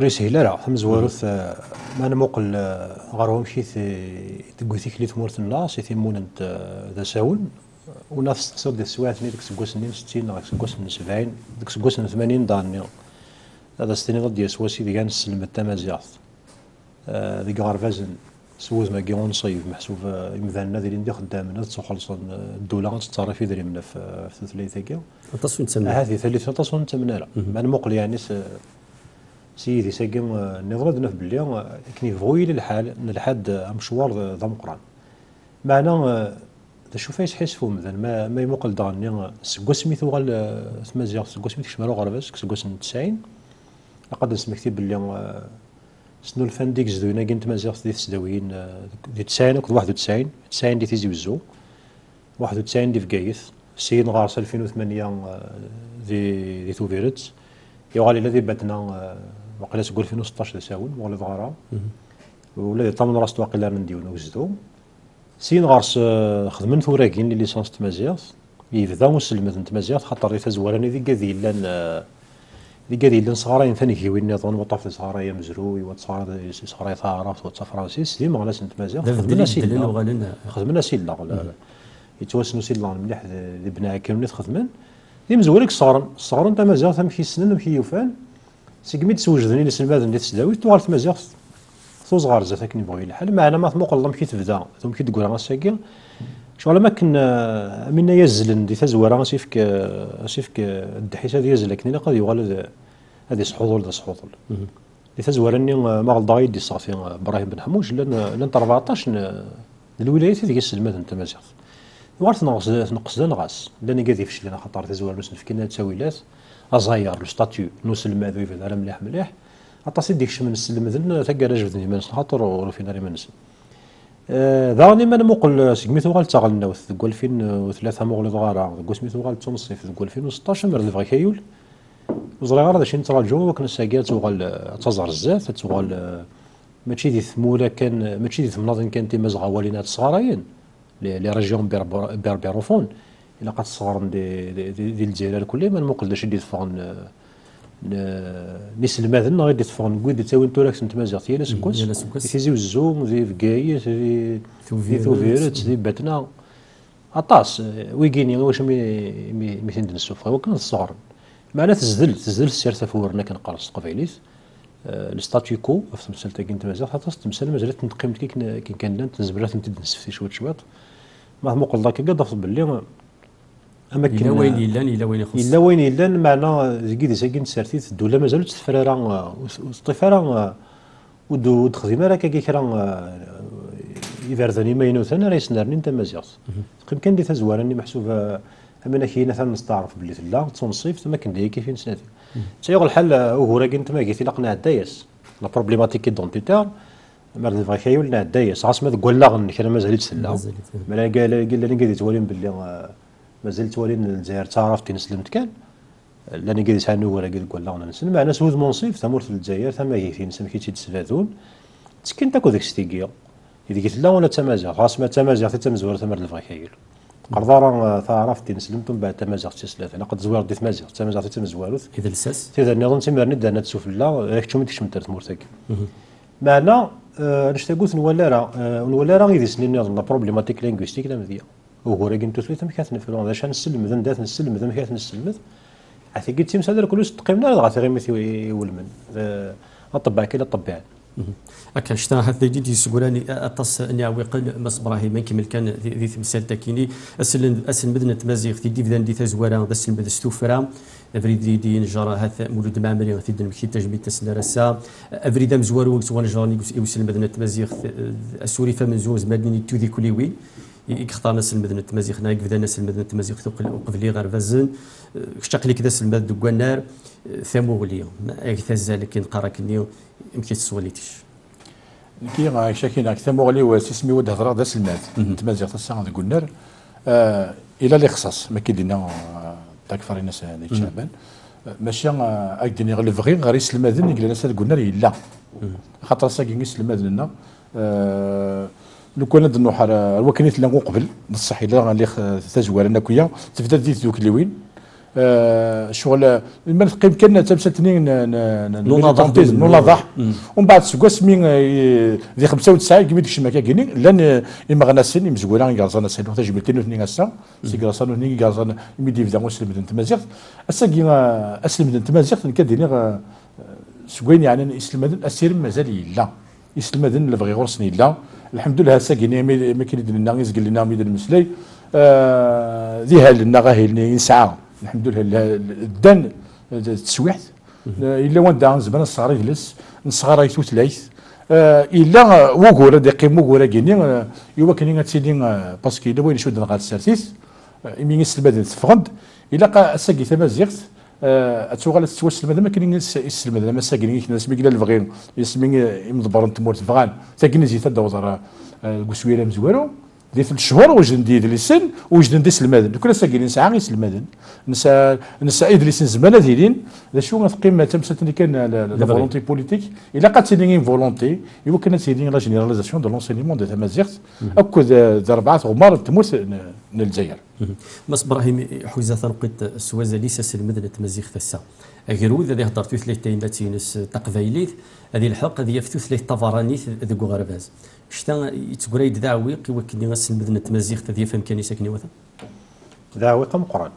ريسهلا راه ثم زواروث ما نموقل غارهم شي تقوثيك لي ثمورت الناس يتيمون ذا ساون ونفس تصير ديال السواعثني ديك سكواسني 60 ديك سكواسني 70 ديك سكواسني 80 داني هذا ستيني ضد ديال سواسي ديال نسلم التمازيغ ديك غارفازن سوز ما كيون صيف محسوب يمثلنا ديال ندي خدامنا تخلص الدوله غتتصرف في دريمنا في ثلاثه كاع تصون تمنا هذه ثالثه تصون تمنا ما نموقل يعني سيدي ساقم نظرة دنا في بلي كني فويل الحال لحد مشوار ذا مقران معنا تشوف ايش حس فهم مثلا ما يموقل داني سكو سميتو غال تمازيغ سكو سميتو شمالو غرباس سكو 90 لقد سمكتي بلي سنو الفنديك زدوينا كنت تمازيغ ديال السداويين ديال 90 و 91 90 ديال تيزي وزو 91 ديال فكايث السيد غارس 2008 دي توفيرت يوغالي الذي بدنا وقيلا تقول 2016 تساون ولا ضغرا ولا طمن راس واقيلا نديو نوزدو سين غارس خدمن ثوراكين لي ليسونس تمازيغ يبدا مسلم تمازيغ خاطر تزوراني ذي كذي لان ذي كذي لان صغارين ثاني كيوي النظام وطاف صغاريا مزروي وتصار صغاري ثارات وتصا فرانسيس ديما غلاس تمازيغ خدمنا سيلا يتوسنوا سيلا مليح ذي بناء كامل خدمن دي مزوريك الصغرن تمازيغ ثمشي السنن ومشي يوفان سيكمي تسوجدني لسلماد اللي تسداوي توغال تمازيغ ثو صغار زات كني بغي الحال معنا ما تموقل مشي تبدا ثم كي تقول غاساكي شغل ما كنا منا يزلن دي تزوره سيفك الدحيس هذه يزل لكن قد يغال هذه صحوظ ذا صحوظ دي تزورني ما غلطاي دي صافي ابراهيم بن حموش لان 14 الولايات ديال السلماد تمازيغ وارث نقص نغاس لاني قاعد يفشل لنا خاطر تزوار نوسن كنا تساويلات ازاير لو ستاتيو نوسلم هذو يفيد على مليح مليح عطاسي ديك من السلم ذن تلقى جبدني ما خاطر ورفينا لي منس ذاني ما نموقل سميتو غال تاغلنا ثقوا 2003 مغلي ضغاره ثقوا سميتو غال تنصيف ثقوا 2016 مرد فغي كايول وزري غير داكشي نتراجعو وكنا ساكات وغال تزر الزاف تغال ماشي دي ثموله كان ماشي دي ثمناضن كان تيما زغاولينات صغارين لي ريجيون بيربيروفون الا قد صغرن دي الجزائر كلها ما نموقل داش دي تفغن نيس الماذن غير دي تفغن كوي دي تاوين توراكس نتمازيغ تيلا سكوس تيزيو الزوم دي فكايس دي ثوفيرت دي باتنا اطاس ويكيني واش مي تندنسو فغا وكان الصغر معنا تزدل السيرته فورنا كنقرص قبيليت الستاتيو كو في تمثال تاكين تمازيغ حتى تمثال مازالت تنقيم كي كان لان تزبرات تدنس في شويه ما موقل ذاك كاع ضاف باللي اماكن الا وين يلان الا وين يخص الا وين يلان معنا زكيدي ساكن سارتيت الدوله مازالت تفرارا والطفاره ودو تخدم راه كي كرا يفرذني ما ينوثنا راه يسنرني انت مازيغ تقريبا كان دي تزوارني محسوبه امنا كاين مثلا نستعرف باللي لا تنصيف ما كندير كيفين سناتي تيغ الحل هو راه انت ما قلتي لقنا عدايس لا بروبليماتيك دونتيتار مرض فاكاي ولا عدايس عاصمه تقول لا غن كان مازال يتسلا مالا قال لي قال توالين باللي مازال توالين الجزائر تعرف تنسلمت كان لاني قال يسانو ولا قال تقول لا غن نسلم معنا سوز منصيف ثمور في الجزائر ثم هي فين سمكي تيتسفادون تسكن تاكو داك ستيكيا اذا قلت لا ولا تمازيغ عاصمه تمازيغ تمزور ثمر الفاكاي قرضارا تعرف تنسلمتم بعد تمازيغ تسلات انا قد زوار دي تمازيغ تمازيغ تمزوالوث اذا الساس تيذا النظام تيمرني دانا تسوف لا راك تشوم تيشمتر مرتك معنا نشتاقوث نولا راه غير سنين نظن بروبليماتيك لينغويستيك لا مذيا وهو راه كنتو ثلاثه مكات نفرون باش نسلم ذن دات نسلم ذن مكات نسلم عرفتي قلت تيمس هذا كلش تقيمنا غاتي غير مثي ولمن الطباع كي لا الطباع اكا شتا هذا دي سكوراني اتص نعوقل مس ابراهيم كيما كان ذي تمثال تاكيني اسل مدينه مازيغ دي فدان دي تزوارا ذا السلم استوفرا افريدي دي نجرا هذا مولود معمري غادي دن مكي تجميد تسلرسا افريدا مزوار وقت وانا جراني يوصل مدينه مازيغ السوري فمن زوز مدينه تودي كليوي يختار ناس المدينه مازيغ نايك بدا ناس المدينه مازيغ قبلي غير فازن اشتاق لك داس المد دوكنار ثموغليا اكثر كي نقرا كني يمكن تسوليتيش كي شاكين اكثر مغلي وسيسمي ود هضره داس المات تمازيغ تسا قلنا الى الاختصاص ما كيدينا تاك فرينا هذا شعبان ماشي اكدني غير الفغي غير يسلم هذا اللي قلنا قلنا لا خاطر ساكين يسلم هذا لنا لو كان نظنوا الوكنيت اللي قبل بصح الا اللي تزوار انا كويا تبدا ديت دوك اللي وين شغل ما يمكن تمسكني نوضح ومن بعد سكواس من ذي 95 كيما ديك الشماكه كيني لان يمغناسين مزغولا يغازانا سيلو تاج بلتينو ثنين اسا سي غراسانو ثنين غازانا يمدي فدا مسلم بن تمازيغ اسا كي اسلم بن تمازيغ كديني سكوين يعني اسلم بن اسير مازال يلا اسلم بن اللي بغي غرسني يلا الحمد لله هسا كيني ما كاين لنا يزقل لنا ميد المسلي ذي هالنا غاهي ينسعى الحمد لله الدان التسويحت الا وان دان زبان الصغار يجلس الصغار يثوت ليث الا وغورا دقيم وغورا كيني يوا كاين تسيدي باسكو الا وين يشد نغاد السرتيس يمين السلماد تفغد الا ساكي تمازيغت اتوغال تتوسل ما كاين السلماد ما ساكين الناس مي كلا الفغين يسمي يمضبر تمور تفغان ساكن زيت الدوزر كسويره مزوارو دي 3 شهور وجد ندير لسن وجد ندير سلمادن كل ساكين نسعى سلمادن نسا ادريسن زمان ديرين لا شو قيمه تمساتني كان لا فولونتي بوليتيك الا قد تيني فولونتي يمكن تيني لا جينيراليزاسيون دو لونسينيمون دو تمازيغت اكو ضربات غمار تموت الجزائر مس ابراهيم حوزه تنقيت السوازه ليس سلمدن تمازيغ ثسا غيرود هذه هضرتو ثلاثه تينس تقبايليت هذه الحق هذه يفتو ثلاث طفرانيت ذوك غرباز شتا يتقريد دعوي كيوكلني غسل مدن تمازيغ هذه فهم كان يسكني وثا دعوي مقران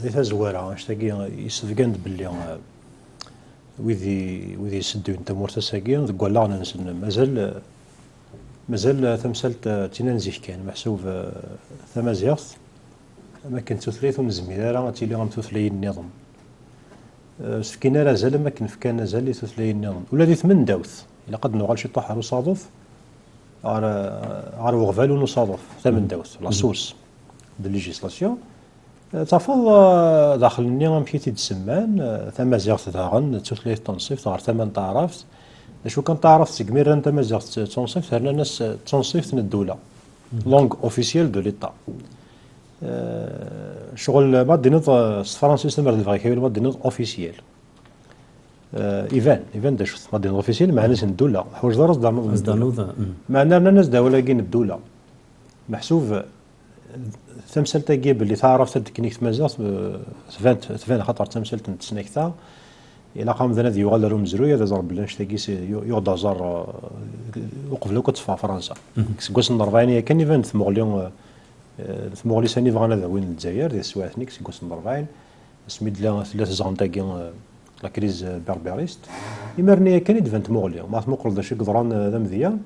ذي تزواره اشتاقي يسفقند باللي وذي يسدو انت مرتساقين تقول لا نسن مازال تمثلت تينا نزيح كان محسوب ثمازيغ ما كنت ثلاث ومزميره تيلي غمتوثلي النظام سفكينا رازال ما كان زال لي ثلاثي النظام ولا دي 8 داوث الا قد نوغال شي طاح صادف على وغفال ونصادف 8 داوث لا سورس دو ليجيسلاسيون تفضل داخل النظام كي تسمان ثمازيغ داغن ثلاث تنصيف دار 8 تعرفت شو كان تعرفت سكمير انت مازيغ تنصيف هنا الناس تنصيف الدوله لونغ اوفيسيال دو ليتا شغل ما دينوض فرنسي استمر الفاي كاين ما دينوض اوفيسيال ايفان داش ما دينوض اوفيسيال مع ناس الدوله حوايج درس دانوض معنا الناس داولا كاين الدوله محسوب تمثل تجيب اللي تعرف تكنيك تمازيغ تفان خاطر تمثل تسنكتا الى قام ذا يغال لهم مزرويه ذا ضرب لنا شتاكيس يغدا زار وقف لو كتفا فرنسا كوس النرفانيه كان ايفان ثمغلي ساني فغانا ذا وين الجزائر ديال السواثنيك سكوس النرفاين سميت لا ثلاث زغنتاكي لا كريز بربريست يمرني كان يدفن تمغلي ما تمقل ذا شي قدران ذا مذيا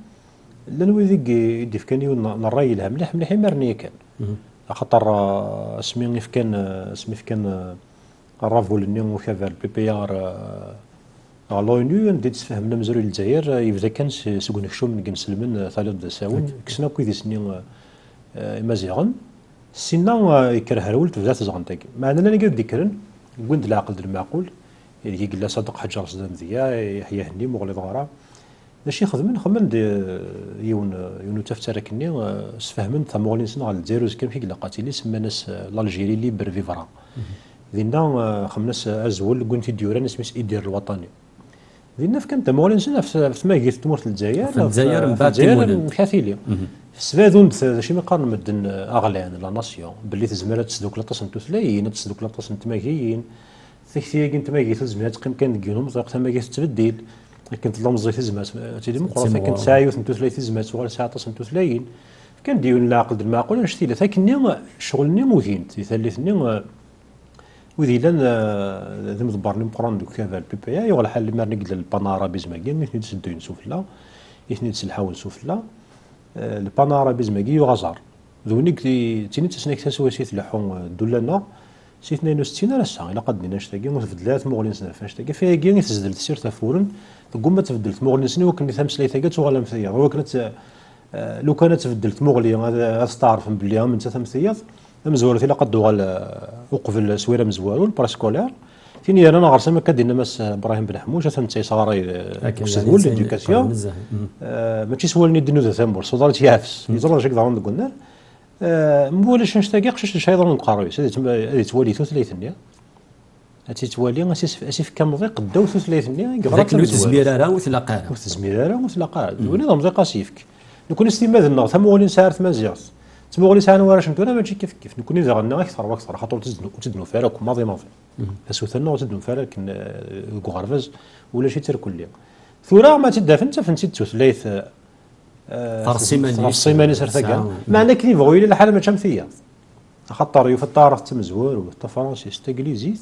لان ويديك يديف كان نراي لها مليح يمرني كان خاطر اسمي فكان الرافول النيم وكافر بي بي ار لونيو ندير تفهمنا مزروي الجزائر يبدا كان سكون شو من كنسلمن ثالث ساون كسنا كويدي سنين مازيغن سينا يكره الولد بزاف زغنتاكي معنا انا قال ذكرن قلت العقل المعقول اللي قال صدق حجر صدام ذيا يحيى هني مغلي ضغرا ماشي خمن يون تفتركني سفهمن ثمولين سنه على الجزائر كان في قاتيلي سما ناس الجيري لي برفيفرا ذينا خمناس ازول قلت ديوران اسمه يدير الوطني ذينا كان ثمولين سنه في ما جيت تمورت الجزائر الجزائر من بعد تيمون كاثيلي سفادون شي ما قارن مدن اغلان لا ناسيون باللي تزمر تسدوك لاطاس نتوثلايين تسدوك لاطاس نتماكيين ثيكتي كنت ماكي تزمر تقيم كان كينهم وقتها ما تتبدل كنت لمزي تزمات تيدي مقرا كنت سايوث نتوثلاي تزمات ولا ساعه لاطاس نتوثلايين كان ديون العقل المعقول نشتي لكن شغلني موثين ثالثني وذي لان ذي مضبرني مقران دوك كافال بي بي اي ولا حل مرني قد البانارا بيزماكي نثني تسدو نسوفلا يثني تسلحاو نسوفلا البانارا بيزماكي يغازر ذونيك تيني تسنيك تسواسيت لحون دولنا سي 62 راه الساعه الا قد نشتاكي وتفدلات مغلين سنه فاشتاكي فيها كي تسدل تسير تفورن تقوم ما تفدلت مغلين سنه وكني ثمس ليثاكات وغلا مثيا هو كانت لو كانت تفدلت مغلي هذا تعرف بلي من تمثيات مزوره الا قد وغال وقف السويره مزوارو البراسكولير فيني انا غرسه ما كدينا مس ابراهيم بن حموش ثمتي صغاري استاذ ليدوكاسيون ماشي سوالني دينو ذا ثمور صدرت يافس يزرر شي كضرون قلنا مولش نشتاقي قشش شي ضرون قارويس هذه توالي ثلاثنيا هاتي توالي اسيف كامضي قداو ثلاثنيا قرات الزميراره وثلاقاره وثزميراره وثلاقاره ونظام زي قاسيفك نكون استماد النار ثم ولين سارت مازيغ تسمو غلي ساعه واش نتونا ماشي كيف نكون اذا غنى اكثر واكثر خاطر تزدنو فارك ماضي فسوثنا وتزدنو فارك كوغارفاز ولا شي تركل لي ثورا ما تدافن تفنتي تثليث الصيماني سرثقا معنا كلي بغوا الى الحاله ما تمثيه خاطر يفطر تمزور وتا فرنسيس تا انجليزيت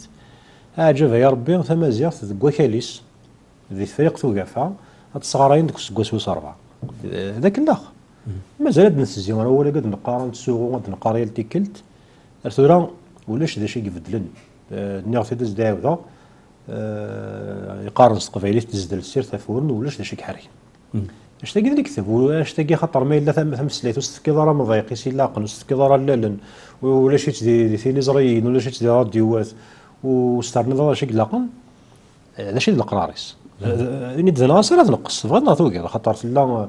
عجب يا ربي ثما زيارت كواكاليس ذي فريق توقفها هاد الصغارين ديك السكواس 4 ذاك الاخ مازال نسزيو راه ولا قد نقارن تسوغو قد نقاريل تيكلت ثورا ولاش ذا شي يبدلن نيغ تدز داودا يقارن القبايلي تزدل السير تفورن ولاش ذا شي كحري اش تاقي اللي كتب واش تاقي خاطر ما الا ثم سليت وستكي راه مضايق سي لاقن وستكي راه لالن ولا شي دي ثيليزريين ولا شي راديوات وستارنا راه شي لاقن هذا شي القراريس ني دزنا راه تنقص بغيت نعطوك خاطر لا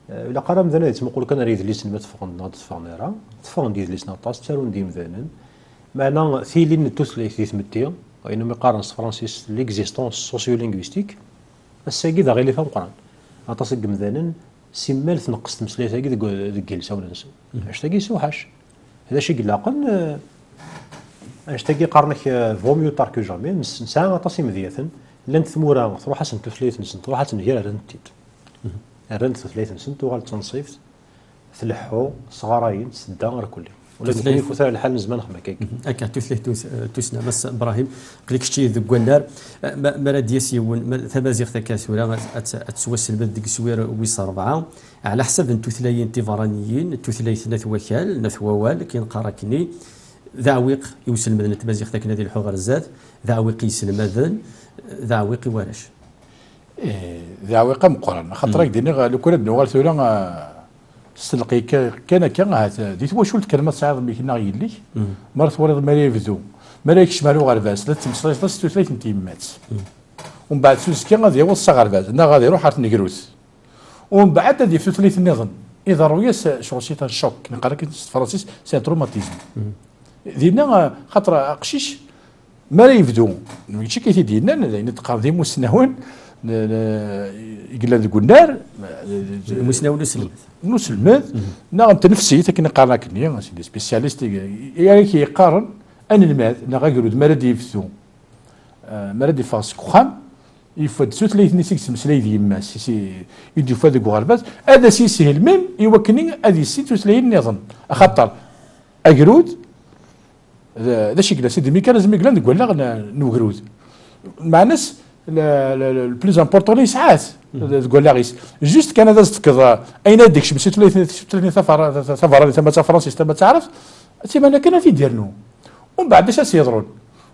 الا قرا مثلا يتمقول كان ريد ليس ما تفقنا راه تفقن ديال ليس نطاس تارون دي مثلا معنا ثيلين التوثلي ثيثمتي وانما يقارن فرانسيس ليكزيستونس سوسيو لينغويستيك الساقي دا غير اللي فهم القران عطاسك مثلا سمال تنقص تمسليه تاعي ديك الجلسه ولا نسو اش تاقي سوحاش هذا شي قلاقن اش تاقي قارنك فوميو تاركو جامي نسا عطاسي مذيثن لان ثمورا تروح حسن تثليث نسن تروح حسن هي رنتيت رنت ثلاث نسن توغال تنصيف ثلحو صغارين سدا راه كلهم ولا تثليث وثال الحال من زمان خما كاك هكا تثليث توسنا بس ابراهيم قلك شتي ذك النار مرا دياسيون ثمازيغ تكاسولا تسوس البد ديك سوير ويس 4 على حسب التثليين تيفرانيين التثليث نث وكال نث ووال كاين قراكني ذاويق يوصل مدن تمازيغ تاكنا ديال الحغرزات ذاويق يسلم مدن ذاويق واش ذاويق مقرن خاطر ديني لو كان نوال ثورا سلقي كان هات ديت واش ولد كلمه صعيب ملي كنا يلي مرات ورد مالي يفدو مالي يكشمالو غرباس لا تمسلي 36 تيمات ومن بعد سوس كان غادي يوصل غرباس انا غادي يروح حرت نكروس ومن بعد غادي في 30 النظام اذا رويس شغل شي شوك نقرا كي فرانسيس سي تروماتيزم دينا خاطر قشيش مالي يفدو ماشي كي ديالنا لان تقاضي مسنهون يقول لك النار المسناول نسلمات نعم تنفسي تكن قارنا كني سيدي سبيسياليست يعني كيقارن ان الماء لا غيرود مرادي يفسو مرادي فاس كخام يفد سوت لي 26 مسلي ديال ما سي يدي فاد غربات هذا سي سهل ميم يوكني هذه سي تسلي النظام خاطر اجرود هذا شي كلا سيدي ميكانيزم كلا نقول لك نوغرود مع ناس البلوز امبورطون لي ساعات تقول لها غيس جوست كان هذا تذكر اين هذيك شي مسيت 30 سفر تما فرنسي تما تعرف تما انا كان في ديرنو ومن بعد اش يضرون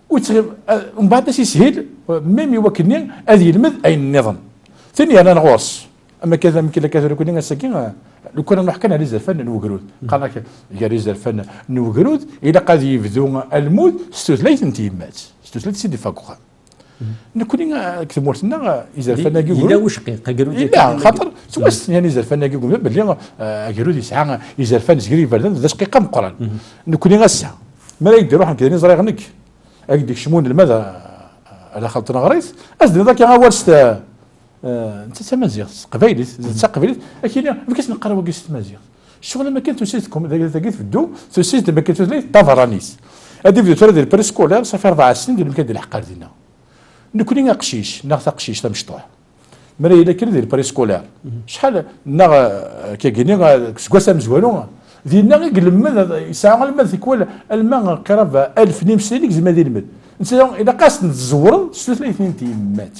ومن بعد اش يسهل ميم يوكلني هذه المذ اي النظام ثاني انا نغوص اما كذا يمكن لك كنا ساكين لو كنا نحكي على الفن نوغرود قال لك يا ريز الفن نوغرود الى قد يبدو المود 36 تيمات 36 سيدي فاكوخا نكوني كتمورتنا اذا الفناكي لا واش قالوا لا خاطر سواس يعني اذا الفناكي يقول بلي قالوا لي ساعه اذا الفن سكري فرد ذا دقيقه مقرن نكوني غسا ما يقدر يروح كذا صغير غنك هكذاك شمون الماذا على خاطر غريس ازد ذاك اول ست انت تمازيغ قبايلي تقبيلي اكيد ما كاينش نقرا واقيس تمازيغ الشغل ما كان تسيتكم اذا لقيت في الدو تسيت ما كان تسيت طافرانيس هذه فيديو ترى ديال بريسكولير صافي 4 سنين ديال مكان ديال الحقار ديالنا نكوني قشيش ناخذ قشيش تا مشطوح مري الا كان ديال بريسكولير شحال نا كيغني سكواسا مزوالو ديالنا غير الماء يساع الماء ذيك الماء قرابه 1000 نمسليك زعما ديال الماء انت اذا قاصد تزور 36 تيمات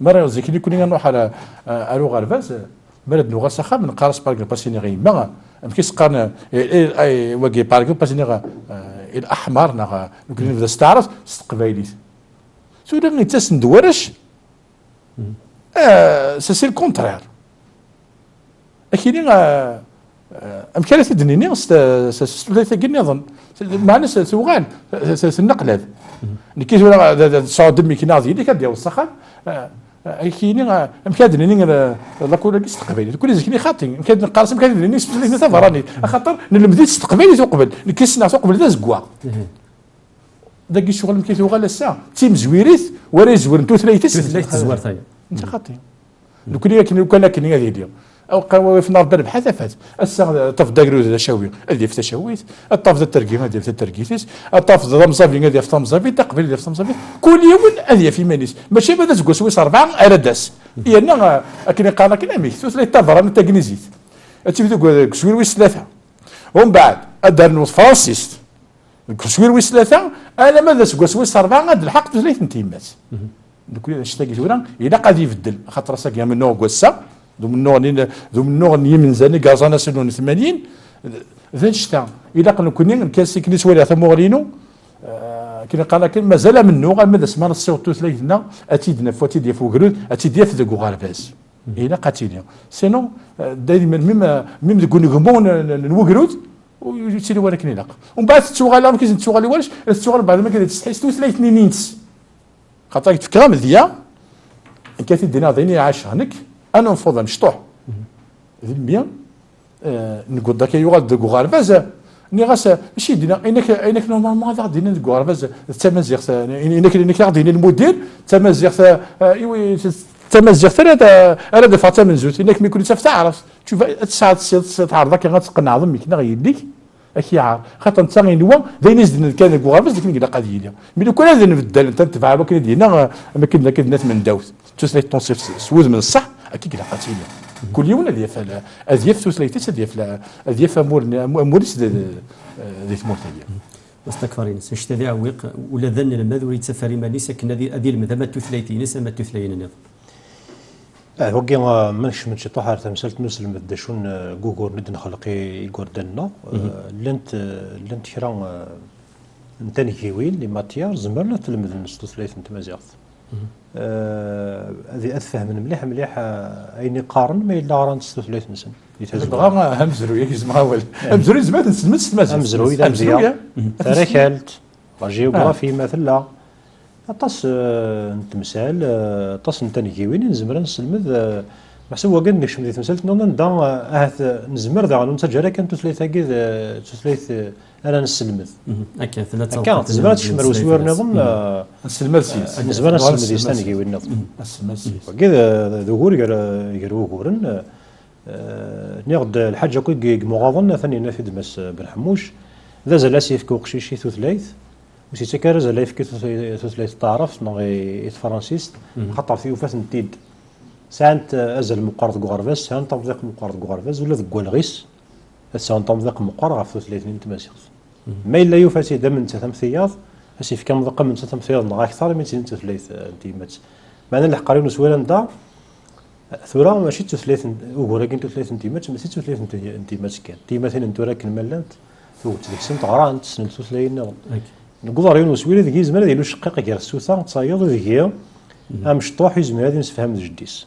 مرة زي كي كوني نروح على الو غرباز بلد نوغا ساخا من قارس بارك باسيني غي ما كيس قارن اي واقي بارك باسيني الاحمر نغا نكون نبدا استعرف قبايليت سودا غي تسند ورش سي الكونترير اكيد امكانيات الدنيا ثلاثه نظن معنا سوغان النقل هذا كي صعود دمي كي ناضي اللي كدير الصخر كاينين امكانيات لا كولا كيستقبل كل زكني خاطي كان نقارس امكانيات نسبه ثفراني خاطر نلمديت استقبالي تقبل كيسنا تقبل ذا زكوا داك الشغل كيتوغال الساعه تيم زويريت ورا زور انتو ثلاثه زوار ثاني انت خاطي لو كان كاين هذه او قوي في نار برب حتى فات السا طف داكرو ذا شاوي ادي في تشاويت الطف ذا الترقيم ادي في الترقيتيس الطف ذا مصافي ادي في تمصافي تقبل ادي في تمصافي كل يوم ادي في مانيس ماشي بدا تقوس ويس 4 ارداس يانا اكن قال لك امي ثلاث تضرب انت كنيزيت تبدا كسوير ويس 3 ومن بعد ادار فرانسيس كسوير ويس 3 انا ماذا تقوس ويس 4 هاد الحق ثلاث تيمات نقول انا شتاقي ثورا الا قاد يبدل خاطر ساك من نوع كوسا ذو من نوع من زاني كازانا سنون 80 ذا شتا الا قلنا كنا كاسي كني سوالي ثمورينو كنا قال لك مازال من نوع ماذا سمان الصوت ثلاثنا اتيدنا فوتي ديال فوكرود اتيديا في ذو غارباز الا قاتيليا سينو دائما ميم تقول نغمون نوكرود ويصير ولا كني لاق ومن بعد تشوغال ما كاين تشوغال واش تشوغال بعد ما كتستحيس ثلاث نينينس خاطر تفكر مذيا كاتي دينا ضيني عاش هنك انا نفضل نشطوح ذي بيان نقول داك يوغال دو غارباز ني غاس ماشي دينا انك نورمالمون غادي دينا دو غارباز تمازيغ انك غادي المدير تمازيغ ايوي تمازيغ انا دفعت من زوت انك ما كنت تعرف تشوف تسعد تعرضك غتقنع عظمك غيديك اكي خاطر انت غينوا داينيز كان غارباز ديك نقدر قضيه مي لو كان هذا نبدل انت تفعل كان دينا ما كنا من داوت تسلي تونسيف سوز من الصح اكيد كلا قاتيله كل يوم اديف توسليتيس اديف اموريس ذي ثمورتيه مستكفرين سنشتذي عويق ولا ذن المذ وليد سفاري ماني ساكن هذه المذهب التثليتين سما التثليين النظام وكي منش من شي طحر تمثلت نسلم الدشون جوجور ندن خلقي يقول دنا لنت كرا نتاني كيوين لي ماتيار زمرنا تلمذ نستثليت انت مازيغ هذه افهم مليح اين قارن ما الا راه نستثليت نسن بغا همزرو ياك زعما اول همزرو زعما تسمس مازال همزرو اذا مزيان تاريخالت جيوغرافي مثلا طاس نتمثال طاس نتاني كيوين نزمر نسلمذ محسوب وكان نكشف ديال تمثالت نوض دا نزمر دا نتجرى كان تثليث كي تثليث انا نسلمذ هكا ثلاثه كانت زعما تشمر وسوير نظن نسلمذ سيس نزمر نسلمذ يستاني كيوين نظن نسلمذ سيس وكذا ذكور يقروا كورن نيغد الحاجه كي مغاضن ثاني نافذ مس بن حموش ذا زلاسيف كوقشيشي ثلاث وسي تكارز لا يفكر ثلاث تعرف نغي فرانسيس خاطر في وفات نتيد سانت ازل مقارض غارفاس سانت تمضيق مقارض غارفاس ولا ذك والغيس سانت تمضيق مقارض في ثلاثين تماسيغ ما الا يفاتي دم انت تمثياض اسي في كم ذق من تمثياض نغا اكثر من ثلاث انتيمات معنى الحقارين وسويلا دا ثورا ماشي ثلاث وكراكين ثلاث انتيمات ماشي ثلاث انتيمات كان انتيماتين انت راكن ملانت ثوت ديك سنت غرانت سنت ثلاثين نقول ريون وسويله ذيك زمان ديالو شقيق كير السوسه تصايد ذيك مشطوح يزمر هذه نسفهم الجديس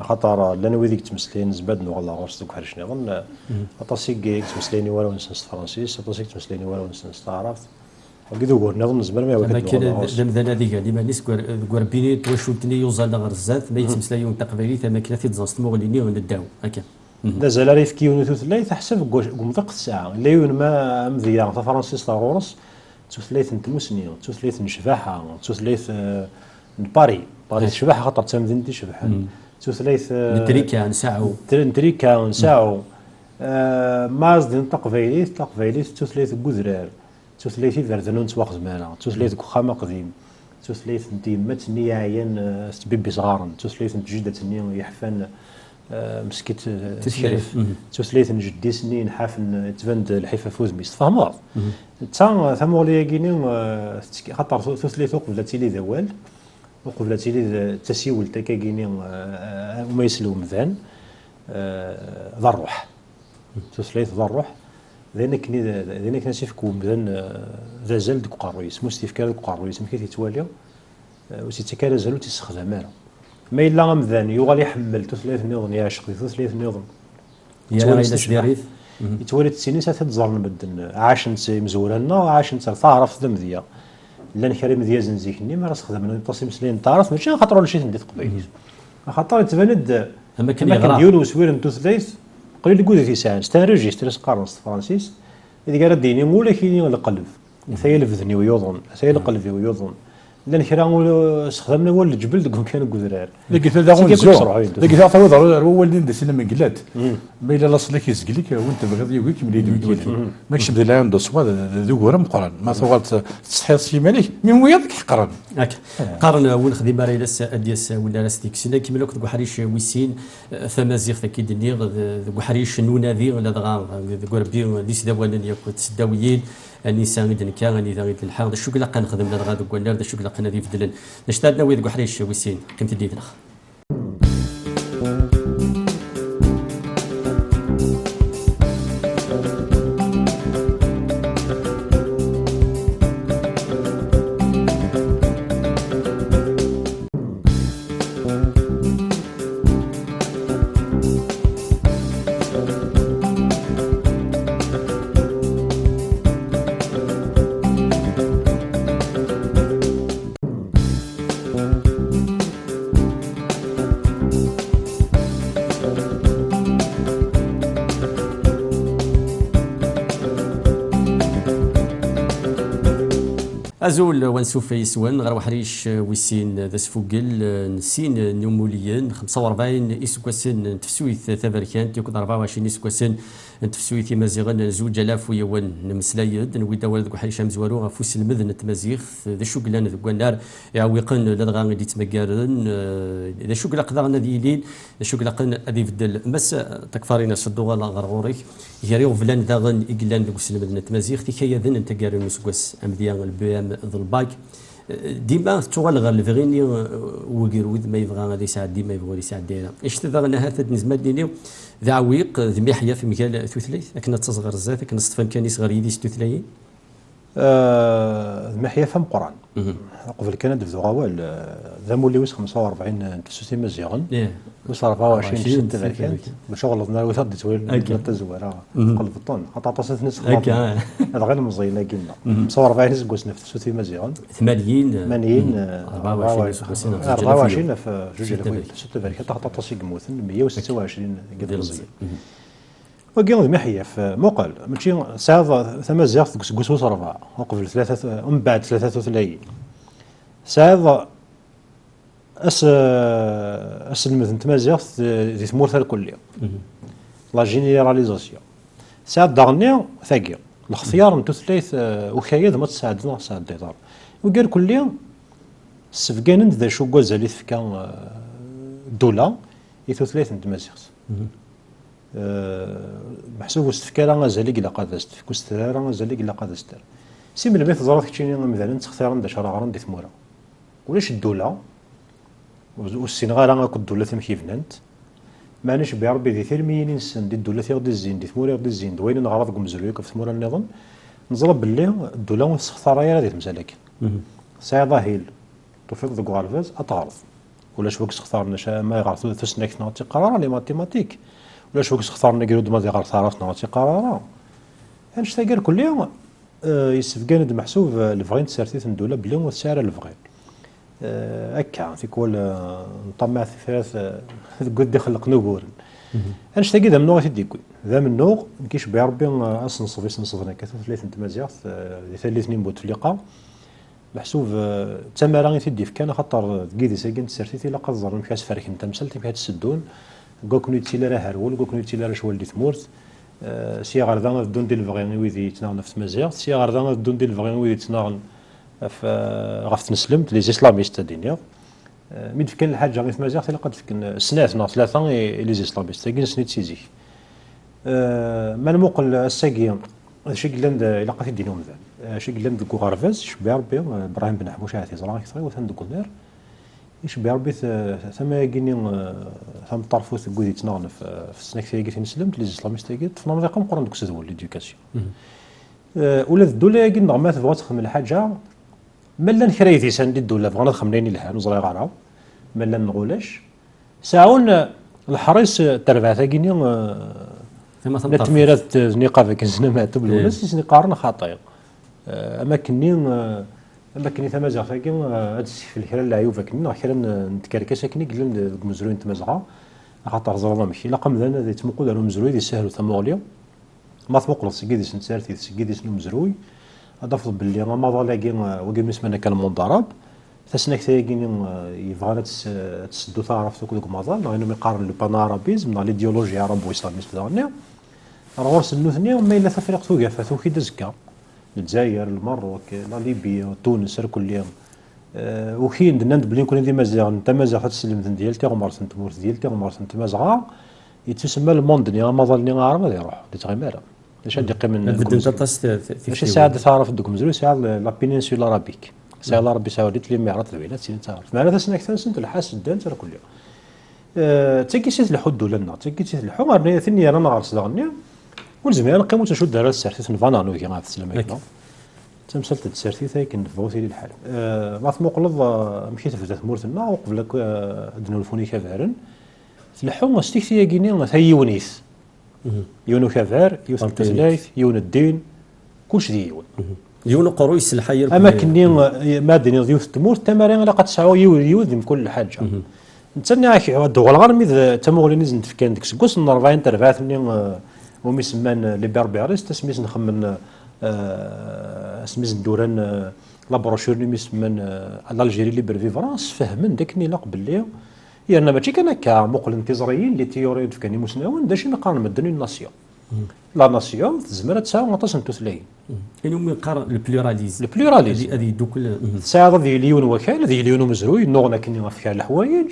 خاطر لان ويديك تمسلين زباد والله غرس دوك حرش نظن اطاسيك تمسليني ولا نسنس فرانسيس اطاسيك تمسليني ولا نسنس تعرف وكذا قول نظن زبال ما وكذا كان لمذا هذيك اللي ما نيس كوربيني توشوتني يوزال غرزات ما يتمسلايون تقبيلي ثما كنا في تزاست مغليني ونداو هكا دا زال ريف كيون ثلاث تحسب قمطق الساعه لا يون ما مذيا فرانسيس غورس تثليث نتمسني تثليث نشباحه تثليث باري شباحه خاطر تمدينتي شباحه تثليث نتريكا نساعو نتريكا نساعو مازد تقفيليث تثليث كوزرار تثليث فردنون تواخذ مانا تثليث كخامه قديم تثليث نتيمات نيا عيان تبيبي صغارن تثليث نتجدة نيا يحفن مسكت تشريف تثليث نجدي سنين حافن تبند الحيفه فوز ميس فهموا تا ثموليا كيني خاطر تثليث قبل تيلي ذوال وقبل تيلي التسيول تا كاينين وما يسلو مذان ذا الروح تثليث ذا الروح ذينك نسيف كون مذان ذا زال ديك قارويس مستيفكار ديك قارويس مكي تيتواليا وسيتكار زالو تيستخدم مالا ما الا مذان يوغال يحمل تثليث نظم يعشق تثليث نظم يا يتولد السنين تتزرن بدن عاشنت مزورنا عاشنت تعرف ذمذيه لان كريم ذيا زنزيكني ما راس خدمنا تصيم سلين تعرف ماشي خاطر ولا شي ندير قبيلي خاطر تبند اما كان ديالو سوير تثليث قليل كود في ساعه ستانريجيستر قارنس فرانسيس اذا قال ديني مولا كاينين ولا قلب ثيل فذني ويوضن ثيل قلبي ويوضن لان كرا استخدمنا هو الجبل دكون كانوا كذرار لقيت هذا غون سيدي كل زو سرعة يدوز. لقيت هذا هو هو اللي ندس لما قلت ما الا لاصلك يسقلك وانت بغيت يقولك ملي يدوي ماكش بدا لا عنده صواد ذو قرا مقرن ما ثوالت تصحيح شي مالك من وياك حقرن هاك قارن وين خدي ماري لاس ادياس ولا راس ديك سنه كيما لو كنت حريش ويسين فما زيغ اكيد نيغ حريش نونافي ولا دغا ربي ديس دوالن ياك تسداويين النساء غيد نكا غادي غيد الحاضر الشوك لا نخدم لا غادي كوالر الشوك لا نادي فدلن نشتادنا ويد حريش ويسين قيمه ديدنا أزول ونسوف يسوان غير وحريش ويسين ذا سفوقل نسين نوموليين 45 إسكواسن تفسويث ثبركان تيكون 24 إسكواسن تفسويث مازيغن 2000 ويوان نمسلايد نويدا ولد وحريش مزوارو غفوس المذن تمازيغ ذا شوكلان ذا كوانار يعوقن لدغا غادي تمكارن ذا شوكلا قدرنا ديلين ذا شوكلا قن أدي فدل مس تكفارين صدوغا غرغوريك يريو فلان داغن إقلان ذا كوس المذن تمازيغ تيكايا ذن انتقارن مسكوس أمديان البيام ذو الباك ديما تشغل غير الفغيني وكيرود ما يبغى غادي يساعد ديما يبغى يساعد دينا اش تذا هذا نزمات ديني ذا عويق ذي محيا في مجال ثلاث لكن تصغر الزات لكن صفن كان يصغر يدي ثلاثين محيا فم قران قبل كان دفذو غوال ذا مولي ويس 45 تسوسي مزيغن وصل 24 6 ذاك بشغل ضنا وثد تويل تزوار قلب الطن حتى تصل نسخ هذا غير مزينا قلنا 45 نسق نفس تسوسي مزيغن 80 24 في جوج لفوي 6 ذاك حتى تصل موثن 126 قد مزيان وقيل محيا في مقل ماشي ساعة ثم زيارة قصوص 4 وقبل 3 ومن بعد 33 ساعة المثل تمازيغ ذي ثمورتها الكلية لا جينيراليزاسيون ساعة داغنيا ثاقي الاختيار نتو ثلاث وكايد ما تساعدنا ساعة ديدار وقال كلية السفقان ذا شو قوز اللي ثفكا الدولة يثو ثلاث نتمازيغ محسوب استفكارا غازالي إلا قاد استفك واسترارا غازالي إلا قاد استر سي من بيت ظرف كتشيني مثلا تختار دا شرا غران دي ثمورا ولاش الدولة والسنغال غاكو الدولة ثم كيفنانت مانيش بربي ذي ثيرميين نسن دي الدولة غدي الزين دي ثمورا غدي الزين دوين نغرض قمزلوك في ثمورا النظام نزرب باللي الدولة تختار غير هذه تمسالك ساعة ظاهيل توفيق ذو غالفاز أتعرض ولاش وكس اختارنا ما يغرضو ثسناك نعطي قرار لي ماتيماتيك ولاش وكس اختارنا قالوا دما غير ثارات نعطي قرارا هانش تاقال كل يوم يسفقان محسوب الفغين تسارتيت الدولة بلي هو السعر الفغين هكا في كل نطمع في ثلاث قد دخل نوغور هانش تاقي ذا منوغ تديكوي ذا منوغ كيش بربي اصلا نصفنا كثر ثلاث نتمازيغ ثلاث نيمبوت في اللقاء محسوب تما راني تدي كان خاطر كيدي ساكن تسارتيت الا قدر مكاس فرك انت مسلتي بها تسدون كوكنو تيلا راه هرول كوكنو تيلا راه شوال دي ثمورت سي غاردان دون ديال الفغيان ويدي تناغ في مزيغ سي غاردان دون ديال الفغيان ويدي تناغ في غاف نسلمت لي اسلاميست دينيا مين كان الحاجه غير في مزيغ تلا قد فكن سنات ناغ ثلاثه لي اسلاميست كاين سنيت سيزي ما الموقل الساقي هادشي قلنا الا قاتي دينهم ذا شي قلنا دكو غارفاز شبي ربي ابراهيم بن حبوش عاتي زرا كثر وثان دكو نار يشبي ربي ثما كاينين ثم طرفو ثقودي تناغن في السناك تاعي نسلمت لي اسلاميست تاعي في نظام مقرن دوك سدول ليدوكاسيون ولا الدوله كاين نغما تبغى تخدم الحاجه مالا نكريتي ساندي الدوله بغانا نخمنيني الحال وزري غراو مالا نغولاش ساعون الحريص تربع كاينين التميرات نقافه كنزنا ماتب ولا سيسني قارن خاطئ اماكن ثما زاغ ثاكي هاد في الكرا العيوب كنا كرا نتكركس كني قلنا المزروين تمازغا خاطر زرنا ماشي لا قام ذا تمقود على المزروي دي سهل ثموليا ما تمقل سكيدي سنسارتي سكيدي مزروي اضاف باللي ما ضالاكي وكي نسمعنا كان منضرب تسنك تايقين يبغى تسدو تعرف ذوك مازال لانه يقارن لو بانارابيزم مع ليديولوجيا عرب واسلاميست دغنيا راه ورس النوثنيا وما الا تفريق توقف ثوكي دزكا الجزائر المروك لا ليبيا تونس كل يوم وكاين دنان بلي كون ديما مازال انت مازال تسلم ديالتي غمرت انت مورث ديالتي غمرت انت مازغا يتسمى الموند ني مازال ني عرب غادي يروح تغيمالا باش غادي يقيم ماشي ساعه تعرف دوك مزروي ساعه لا بينينسولا رابيك ساعه العربي ساوديت اللي معرض الولايات سين تعرف معنا تسنك تنسنت الحاس دان ترى كل يوم تيكيسيت الحد ولا لنا تيكيسيت الحو غير ثني انا غارس دغنيا والزمير نقيمو تشد على السرتيت نفانانو كي غاف السلامه تمثلت التسرتيت هاي كنفوتي للحال ما ثموقلض مشيت في ثمورتنا وقبل دنو الفوني كافارن تلحو ستيكتي كيني هي يونيس يونو كافار يوث التسلايث يون الدين كلشي ديون يونو قرويس الحي اما كني مادني ضيوف التمور التمارين لا قد تسعوا يود من كل حاجه نتني عاك دوغ الغرمي تمغلي نزن كان ديك سكوس 40 ترفعتني ومي سمان لي بيربيريس تسميز نخمن سميز الدوران لا بروشور مي سمان الجيري ليبر فيفرانس فهمن داكني لا قبل لي يعني ماشي كان هكا مقل انتظاريين اللي تيوري كاني مسناون داكشي ما قارن مدني الناسيون لا ناسيون تزمر تساوي غطاس نتوثلاين يعني من قارن البلوراليزم هذه دوك ساعه ذي ليون وكال ذي ليون مزروي نوغنا كني في الحوايج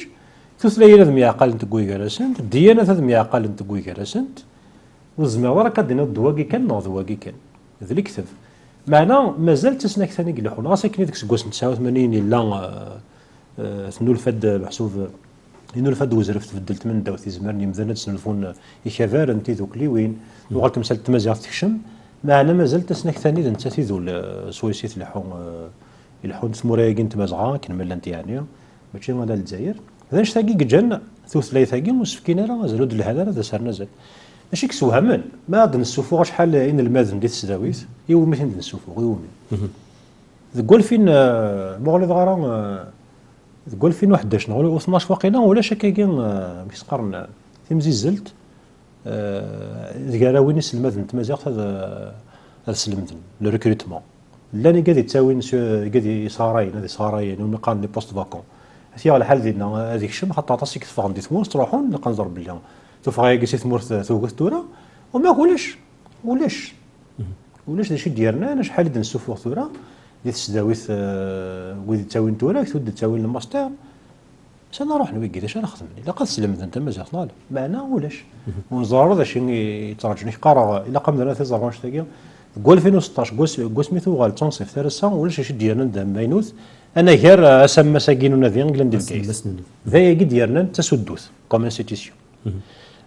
توثلاين هذا ميعقل تقوي كراسنت الديانه هذا ميعقل تقوي كراسنت والزماوره كدنا الدواقي كان نوض دواقي كان هذا اللي كتب معنا مازال تسناك ثاني قال حنا ساكنين ديك سكوس 89 الا ثنو الفد محسوب لأنه الفد وزرفت بدلت من داوثي زمرني مذنت سنلفون يكافار انتي ذوك لي وين وغلت مسالت تمازيغ تكشم معنا مازال تسناك ثاني انت تيذو سويسيت يلحون ثمورايقين تمازغا كنمل انت يعني ماشي مالا الجزائر هذا نشتاقي جن ثوث لاي ثاقي مسفكين راه زلود لهذا هذا سار نزل ماشي كسوهمن ما غاد نسوفو شحال ان الماذن ديال السداويت يومي فين نسوفو يومي تقول فين مغلي غرام تقول 2011 نقولوا 12 واقيلا ولا شكاكين مش قرن تمزي زلت ذكراوين سلمات تمازيغ هذا سلمت لو ريكروتمون لاني قاعد تساوي قاعد صاراين هذه صاراين ونقارن لي بوست فاكون هي على حال ديالنا هذيك الشم حتى عطاسيك تفهم دي ثمور تروحون نقدر بالله تفغي كيسي ثمور ثوقت تورا وما ولاش داكشي ديالنا انا شحال نسوفو ثورا ديال السداويت ويدي تاوين تورا تود تاوين الماستر باش انا نروح نويكي اش انا خدمني الا قد سلمت انت مازال طالب معنا ولاش ونزار هذا شي يترجني قرا الا قمنا ثلاثه زافونش تاعي قول 2016 قول سميتو غال تنصيف ثالثه ولا شي ديالنا ندم ماينوث انا غير اسم مساكين ونادين قلنا ندير كايس ذا ديالنا تسدوث كوم انستيتيسيون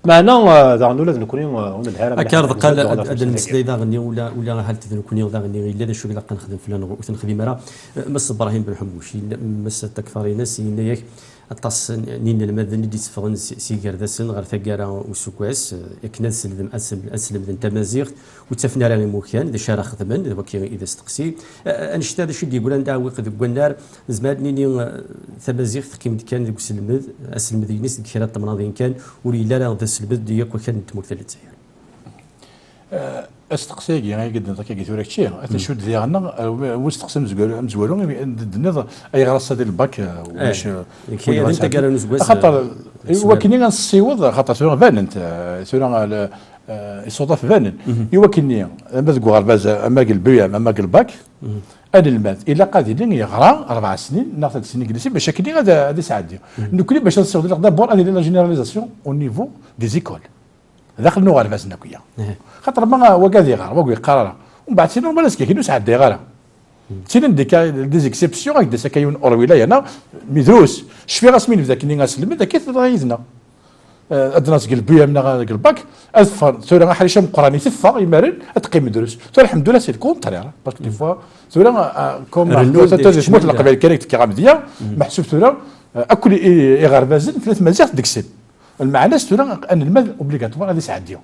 معنا ذا نولد نكوني ونلهار اكار قال ادن مسدي ذا غني ولا حالت نكوني ذا غني الا شو لا كنخدم فلان وتنخدم راه مس ابراهيم بن حموشي مس تكفاري ناس ياك اطاس نين المدن دي سفرن سيغر داسن غير ثقاره وسكواس ياك نسلم اسلم التمازيغ وتفنا على المكان ذا شارع خدمن وكي اذا استقسي انشتا هذا الشيء يقول انت وقد قلنا زمان نيني تمازيغ كيما كان ذوك السلمد اسلم دينيس كثير تمناضين كان وليلا لا ذا السلمد ديك وكان تمثل الجزائر استقساكي غير قد نطاكي قلت لك شي تشد ديالنا واستقسم مزوالو النظام اي غراسه ديال الباك واش كاين انت قال نسبه خاطر وكني غنصيوض خاطر سورا فاننت سورا يصوضف فانن يوكني اما تقول غرباز اما قلبي اما قلبك انا المات الا قادر يغرا 4 سنين ناخذ 3 سنين جلسي باش كني غادي سعدي نكوني باش نصيغ دابور اني لا جينيراليزاسيون او نيفو دي زيكول داخل نو غرباز نكويا خاطر ما هو قاعد يغرا وقال قرار ومن بعد سينو مالس كينو سعد يغرا تينن دي زيكسيبسيون هكذا سكايون اورويلا انا مدروس شفي رسمي ذاك اللي غاسلم ذاك كيف رايزنا ادناس قلبي من قلبك اذفر سورا حريشه قراني ثفا يمارن تقيم دروس تو الحمد لله سي الكونترير باسكو دي فوا سورا كوم تجي مطلق بالك كرامديه محسوب سورا اكل غربازن في 3 مزيغ ديكسيب المعنى سورا ان المال اوبليغاتوار غادي يسعديهم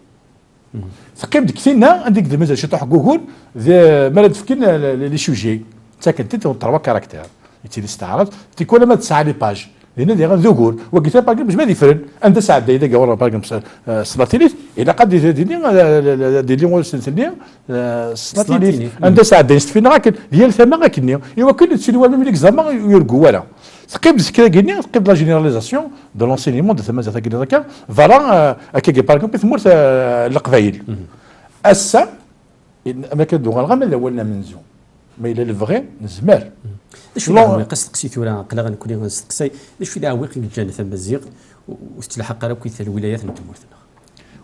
ثقيب ديك فينا عندك مازال شي طوح كوكول مرض فكنا لي شوجي ساكن تيت 3 كاركتير يتي استعرض تيكون ما 9 لي باج هنا دي ذكور وقيت باقي باش ما يفرن انت ساعد اذا قال باقي سلاطينيت الى قد دي سلاطينيت انت ساعد يستفيد لكن ديال ثما غاكني ايوا كل شي اللي ملك زعما يرقوا ولا تقيب ذكرى كيني تقيب لا جينيراليزاسيون دو لونسينيمون دو ثما زعما هكا فوالا هكا باغ اكزومبل تمورت القبايل السا ما كندو غنغمل الاولنا منزو ما الى الفغي نزمر شو اللي قصدك ثورة قلا غنكون غنسقسي شو اللي عويق الجنة ثم الزيغ وتلحق راه كيث الولايات نتمورتنا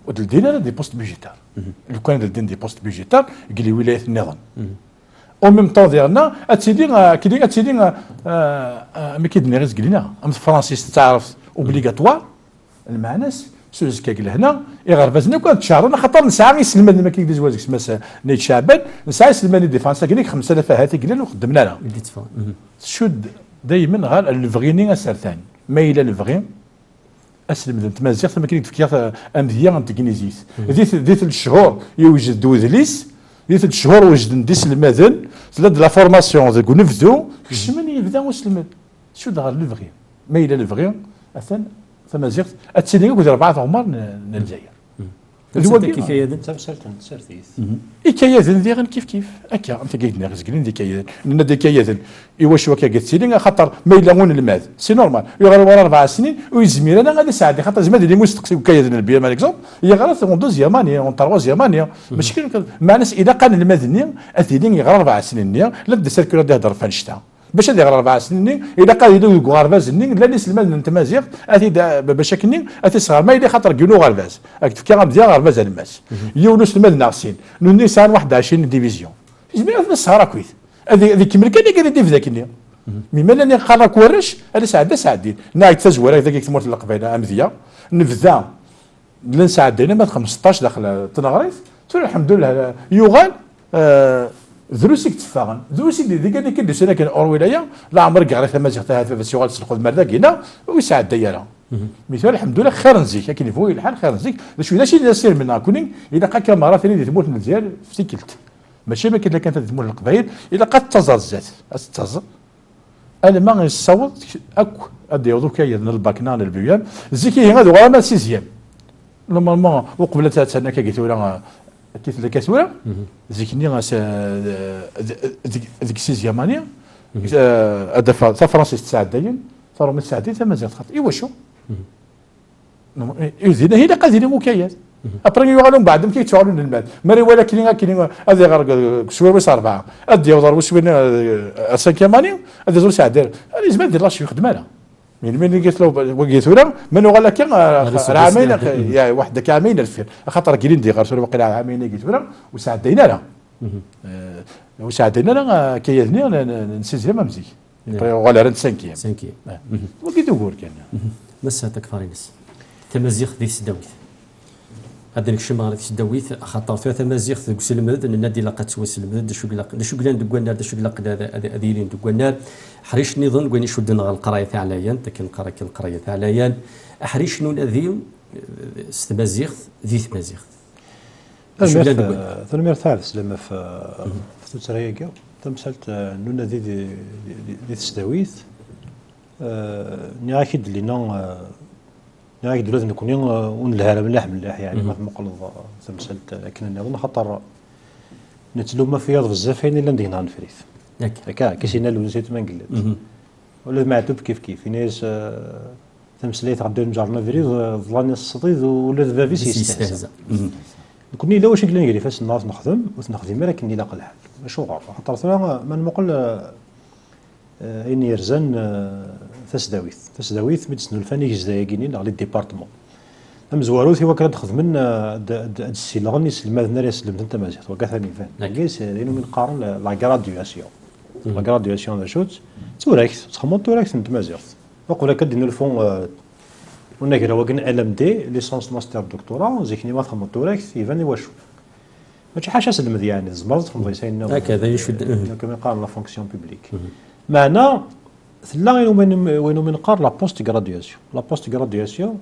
ودلدينا دي بوست بيجيتار لو كان دلدين دي بوست بيجيتار قال لي ولايات النظام او ميم طون ديالنا اتسيدي ما كيدني غير قلنا ام فرانسيس تعرف اوبليغاتوار المعناس سوز كاكل هنا يغربزنا كون تشارنا خاطر نسعى يسلم ما كيدير زواج سما نيت شعبان نسعى يسلم لي ديفانس كاين 5000 هاتي قلنا وخدمنا لها شد دائما غير الفغيني اسرتان ما الى الفغي اسلم تمازيغ ثم كاين تفكير امذيه تكنيزيس ديت الشهور يوجد دوزليس ديت الشهور وجد نديس المذن ثلاث لا فورماسيون ذاك نفذو الشمن يبدا وسلم شو دار الفغي ما الى الفغي اثن ثم زيغ اتسيني كود 4 عمر للجزائر كيف هي سرتيث كيادن ديغن كيف هكا انت قايدنا غزكلين دي كيادن لان دي كيادن ايوا شو هكا قلت سيدي خاطر ما يلاون الماذ سي نورمال يغير ورا 4 سنين ويزمير انا غادي ساعدني خاطر زعما اللي مستقسي كيادن البيا مال اكزومبل هي غير اون دوزيام اني اون تروزيام اني ماشي كاين مع ناس اذا قال الماذ اثيدين يغير 4 سنين لا دي سيركول يهضر فانشتا باش هذه 4 سنين اذا قال يدو غرباز نين لا نيس المال انت مازيغ اثي باش كنين اثي صغار ما يدي خاطر كيلو غرباز كي غنبدا غرباز الماس يونس المال ناقصين نوني سان 21 ديفيزيون جميع الصغار كويس هذه كمل كان دي في ذاك النيا مي مالني قراك ورش هذا سعدين نايت تزور هذاك تمرت القبيله امذيه نبذا لنساعدينا ما 15 داخل تنغريف تقول الحمد لله يوغال دروسك تفاغن دروسك دي كان كدير سنه كان اور ولايه لا عمرك قريت ما زغتها في الشغل تاخذ مردا هنا ويساعد دايره مثال الحمد لله خير نزيك لكن فوق الحال خير نزيك شويه شي يصير منا كونين اذا قا كان مرات اللي تموت مزيان سيكلت ماشي ما كانت تموت القبائل اذا قد تزر الزات تزر انا ما نصوت اكو ادي يوضو كاين الباكنان البيان زيكي هذا وانا سيزيام نورمالمون وقبل 3 سنين كيت ولا كيف اللي كتورا زيكني ذيك سيزيام اني هذا فرنسي تساعدين صاروا من ساعتين ثم زاد خاطر ايوا شو يزيد هنا قادرين مكيات ابري يغالون بعدهم كيتشعلون المال ماري ولا كاين هذا غير شويه 4 ادي وضرب شويه اسانكيام اني هذا زول ساعه دار انا زعما دير لاشي يخدم لها من قلت له وقيت ولا من قال لك عامين يا وحده كامين الفير خاطر كاينين دي غير وقيلا عامين قلت ولا وساعدينا لها وساعدينا لها كيادني نسيزها ما مزيك ولا رند 5 وقيت نقول كان مساتك فارينس تمازيغ ذي سداويت هذا الشيء في الدويث خاطر فيها تمازيغ في سلمد ان النادي لاقات سوا سلمد شو قلنا دكونا شو قلنا هذيين دكونا حريش نظن قلنا شو دنا القرايه تاع علايان تكن القرايه تاع علايان حريش نون اذيم استمازيغ ذي تمازيغ ثلمير ثالث لما في تسريقه تمثلت نون ذي تسداويث ناكد لنا يعني دولات نكون ونلها ملاح يعني ما مقلض تمثلت لكن نظن خطر نتلو ما في هذا بزاف يعني الا ندينا نفريث هكا كيسينا لو نسيت ما نقلد ولا معتوب كيف ناس تمثليت غدا نجرنا فريض ظلاني السطيد ولا ذبابيس يستهزأ كوني لا واش نقول لي فاش الناس نخدم ونخدم لكن لا قل حال شو غار خاطر ثما ما نقول اني يرزن تسداويث مدسنو الفني جزايقينين على الديبارتمون مزواروثي وكانت خدمن السي لغني سلماد ناري سلمت انت مازال وكثاني فان كيس لانه من قارن لا غراديواسيون ذا شوت توراكت تخمط توراكت انت مازال وقولا كدير الفون ونقرا وكن ال ام دي ليسونس ماستر دكتوراه زيكني ما تخمط توراكت يفاني واشو ماشي حاجه سلمد يعني زمرت في مضيسين هكذا يشد كما قال لا فونكسيون بوبليك معنا ثلا وين من قار لا بوست غراديواسيون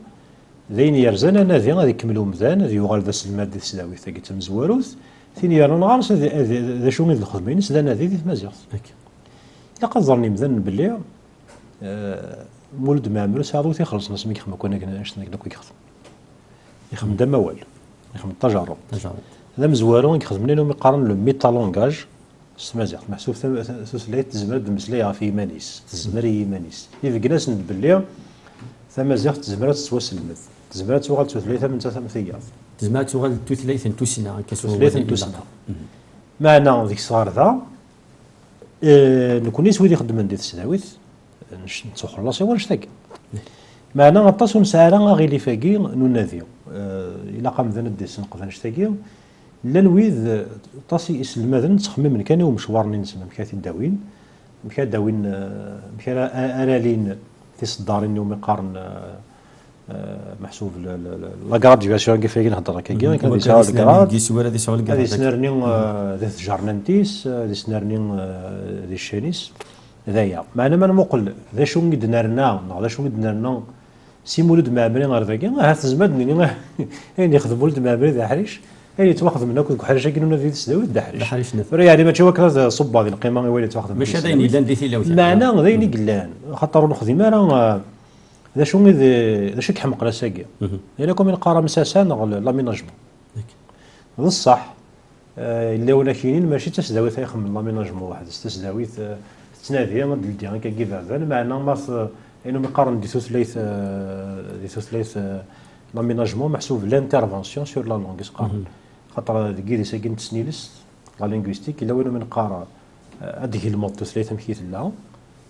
ذين يرزن انا ذي غادي يكملوا مزان ذي يغال ذا الماده السلاوي ثقي تمزواروث ثين يرون غارس ذا شو من الخدمين سدانا ذي تمازيغ الا قدرني مزان باللي مولد معمر ساعدو تيخلص ناس مي يخدم كنا شنو كنا يخدم دا موال يخدم التجارب هذا مزوارو يخدم لنا يقارن لو ميتا لونغاج السمازيغ محسوب ثلاث تزمر دمسليها في مانيس تزمري مانيس في كناس باللي ثمازيغ تزمرات توسلمت تزمرات توغال ثلاثه من ثلاثه تزمرات توغال ثلاثه توسنا ثلاثه توسنا معنا ذيك الصغار ذا نكون سويدي خدمن ديال السداويت نتخلص ولا نشتاق معنا غطاس ونسعرا غير لي فاكي نناديو الا قام ذا نديس نقدر نشتاقيو لا نويذ طاسي المدن تخمم من كان ومشوارني نسمى مكاتي داوين مكات داوين مكات ارالين تصدارين يوم يقارن محسوب لا غراديواسيون كيف نهضر هكا كان يساو الكراد هذه سنرني ذي جارنانتيس هذه سنرني ذي الشينيس هذايا معنا ما نقول ذا شو قدنا لنا ذا شو قدنا لنا سي مولد معمري غير ذاك هذا زمدني يعني يخدم مولد معمري ذا حريش يعني تواخذ منك كل حاجه كنا في السداوي دحريش يعني ما تشوك صب هذه القيمه وين تواخذ مش هذا اللي دان ديتي لو معنا ذيني قلان خاطر نخدم انا ذا شو ذا شو كحمق لا ساقي يعني كوم القاره مساسان لاميناجمون بصح الا ولا كاينين ماشي تسداوي يخمم لاميناجمون واحد تسداوي تنادي ما دلتي هكا كيف معنا ما انه مقارن دي ثلاث لاميناجمون محسوب لانترفونسيون سور لا لونغ قارن خاطر كيدي ساكن تسنيلس لا لينغويستيك الا وين من قاره هذيك الموت ثلاثه مشيت لها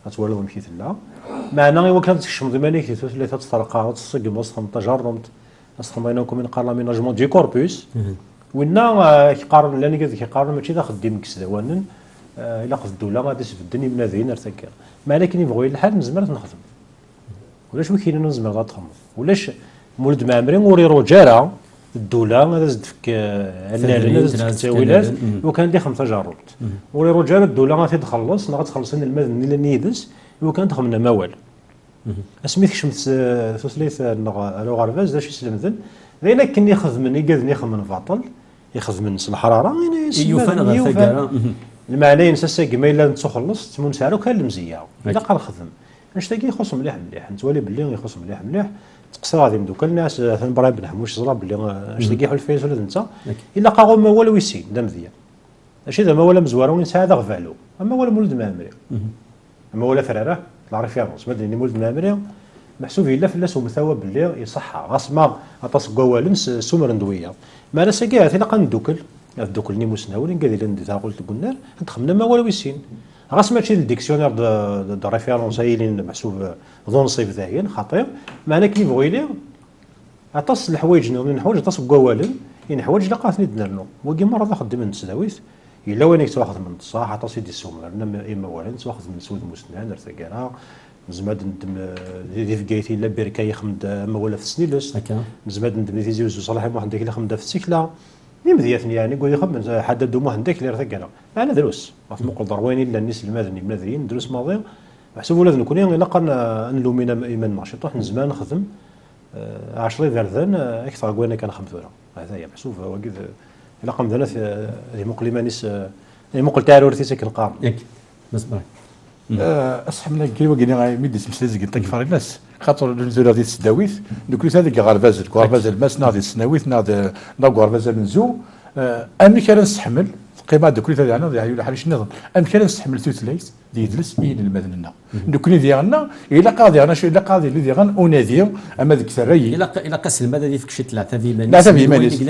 غتولد مشيت لها معنا ايوا كانت تكشم ضمانيك ثلاثه تطرقات تصقم وسط تجربت استخدميناكم من قاره لاميناجمون دي كوربوس ونا كيقارن لاني قلت كيقارن ماشي دا خديم كسدوانن الا خذ الدوله غادي تبدلني بنادين ارتكا ما لكن يبغوا الحال نزمر نخدم ولاش ما كاين نزمر غتخمم ولاش مولد معمري وري رجاله الدوله غادي تفك على التاويلات وكان دي 5 تجارب وري رجاله الدوله غادي تخلص غتخلص لنا المدن اللي نيدس وكان تخمنا موال اسميت كشمت ثلاثه لو غرفاز داش يسلمذن لان كني يخدمني قادني يخدم باطل يخدم الحراره يوفن المعنى نسى كما الا تخلص تمون ساعه كان المزيه الا قال خدم نشتاقي يخص مليح نتولي باللي يخص مليح تقصر غادي ندوك الناس ثاني برا بن حموش زرا باللي نشتاقي حل فيس ولا انت الا قاغو ما والو يسين دا مزيان ماشي زعما ولا مزوار وين ساعه غفالو اما ولا مولد معمري اما ولا فراره لا ريفيرونس مدني مولد معمري محسوب الا فلاس ومثوى باللي يصح غاسما اطاس كوالنس سمر ندويه ما لا ساكي الا قندوكل دوكلني مسناولين قال لي ندير قلت قلنا ندخلنا ما والو يسين غاس ماشي الديكسيونير دو ريفيرونس هايلين محسوب ظن صيف ذاين خطير معنا كي يبغي لي اطاس الحوايج من حوايج اطاس كوالن يعني حوايج لقاتني درنو وكي مره خدم من تسداويت الا وينك تاخذ من الصح اطاس يدي السومر اما والين تاخذ من سود مسنان ارتكارا زماد ندم دي فكايتي لا بركا يخمد ما ولا في السنيلس زماد ندم دي زوج صلاح واحد ديك اللي خمد في السيكله مزياتني يعني يقول يخمن حددوا ما عندك اللي رثقنا انا دروس مقول ضرويني الا الناس المدني منذرين دروس ماضيه محسوب ولاد نكون الا قلنا نلومينا ايمان نشيط واحد زمان نخدم 10 ذرذان اكثر قوينا كان خمثوره هذا هي محسوب واقف الا قام ثلاث مقلمانيس مقل تاع ورثي ساكن قارن ياك مصبر اسحمنا كي وقينا ميدس مسلز قلت كفار الناس خاطر الزوره ديال السداويت دوك هذيك غرفاز الماس ناضي السناويت ناضي غرفاز منزو امي كان نستحمل قيمه دوك هذا يعني حريش نظن امي كان نستحمل ثلاث ديدلس اين المدننا دوك ديالنا الا قاضي انا شو الا قاضي اللي ديال اناديو اما ديك الثري الا قاس المدى ديك شي ثلاثه في مانيس ثلاثه في مانيس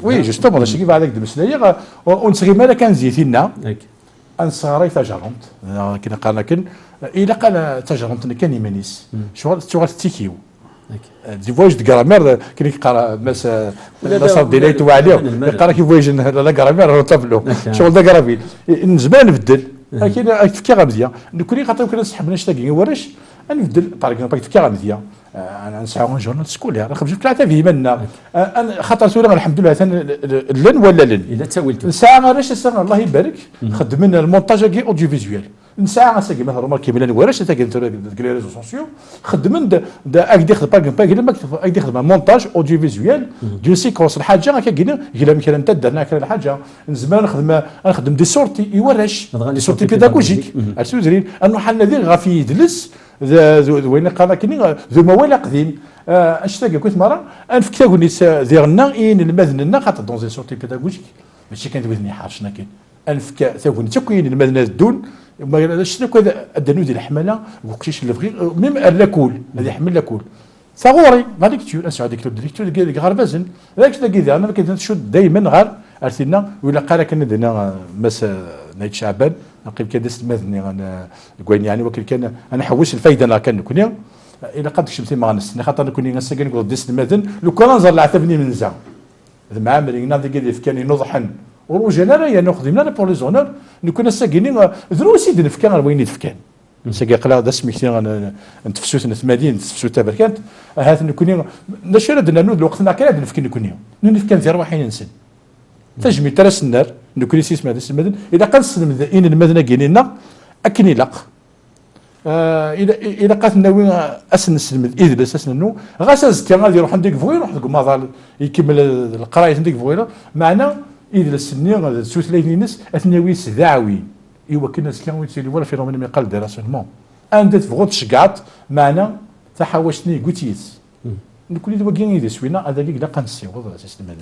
وي جوستومون هادشي كيف هذاك المسلايه ونسغي مالا كان زيتنا انصاري تجرمت كنا قالنا كن الا قال تجرمت كان يمانيس شغل تيكيو دي فواج د غرامير كي قرا مس نصر ديليت وعليهم يقرا كي فواج لا غرامير طفلو شغل دا غرافيل نزبان نبدل كاين تفكير مزيان كل خاطر كنا نسحب نشتاقي ورش نبدل طريقه تفكير مزيان انا نسعى جورنال سكولي انا خرجت ثلاثه في منا انا خاطر سوري الحمد لله لن ولا لن الا تاولت نسعى غير السنه الله يبارك خدمنا المونتاج كي اوديو فيزوال نسعى ساكي مثلا ماركي بلان ورش تاع لي ريزو سوسيو خدمن دا اك ديخل باغ لما اك ديخل مونتاج اوديو فيزوال دو سيكونس الحاجه هكا كاين قيل مثلا انت درنا كذا الحاجه زمان نخدم دي سورتي يورش دي سورتي بيداغوجيك اسوزرين انه حنا ندير غافي يدلس وين قال كني ذو موال قديم اشتاق كنت مره انفك تاقولني ديالنا ان المذننا خاطر دون زي سورتي بيداغوجيك ماشي كانت وذني حاشنا كاين انفك تاقولني تكوين المذنه الدون شنو كذا الدنو ديال الحمله وقتيش اللي بغي ميم لاكول هذه حمل لاكول ثغوري غاديك تشوف اسعد ديك ديك غير بازن هذاك تلاقي انا كنشد دائما غير ارتينا ولا قال كان دنا مس نايت شعبان نقيب كدست المذني انا كوين يعني وكل كان انا حوش الفايده انا كان كوني الى قد شمتي ما غنستنى خاطر كوني نسى نقول دست المذن لو كان نزر العتبني من زعم هذا مع عمري ناضي قال فكاني نضحن وروجنا راه ناخذ لنا بور لي زونور نكون ساكنين دروسي نفكان وين يتفكان ساكي قلا دا سميتي نتفسوت نتمادين نتفسوت تبركانت هات نكوني ناشي ردنا نود وقتنا كان نفكر نكوني نفكان في رواحين نسن تجمي ترس النار نكوني سيسما داس المدن اذا قنص ان المدن كاينين اكني لق اذا قات ناوي اسن السلمد اذ بس اسن انه غاس كان غادي يروح عندك فوير يروح لكم مازال يكمل القرايه عندك فوير معنا اذا السنين سوت لي الناس اثناوي دعوي ايوا كنا كانوا يتسالوا ولا فينومين من قلب دراسمون عندك تبغوا تشقعت معنا تحوشتني قوتيس نكون دابا كاين يدي سوينا هذا اللي لا قنسي وضع اساس المدن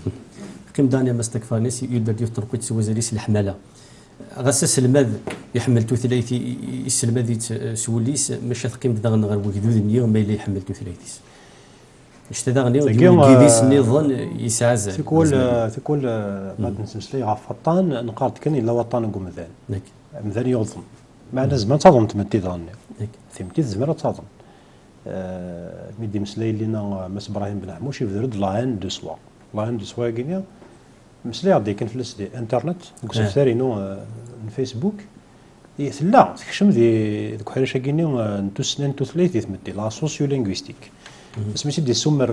كم دانيا مستكفى ناس يقدر يطرق سوازاليس الحماله غساس الماذ يحمل ثلاثي السلماذي سوليس ماشي تقيم دغن غير وجدود النيو ما اللي يحمل ثلاثيس اشتدغني وكيديس نظن يسعز تكون ما تنسمسلي غفطان نقارت كني لا وطن نقوم مذان مذان يوظم معنا زمان تصادم تمتي ظني ثمتي زمان تصادم ميدي مسلاي لينا مس ابراهيم بن حموش يفرد لاين دو سوا لاين دو سوا كينيا مسلاي غادي كان في الانترنت نقص سارينو الفيسبوك لا تكشم ذيك حاجه كينيا نتو سنين نتو ثلاثه تمتي لا سوسيو لينغويستيك سميتي دي سومر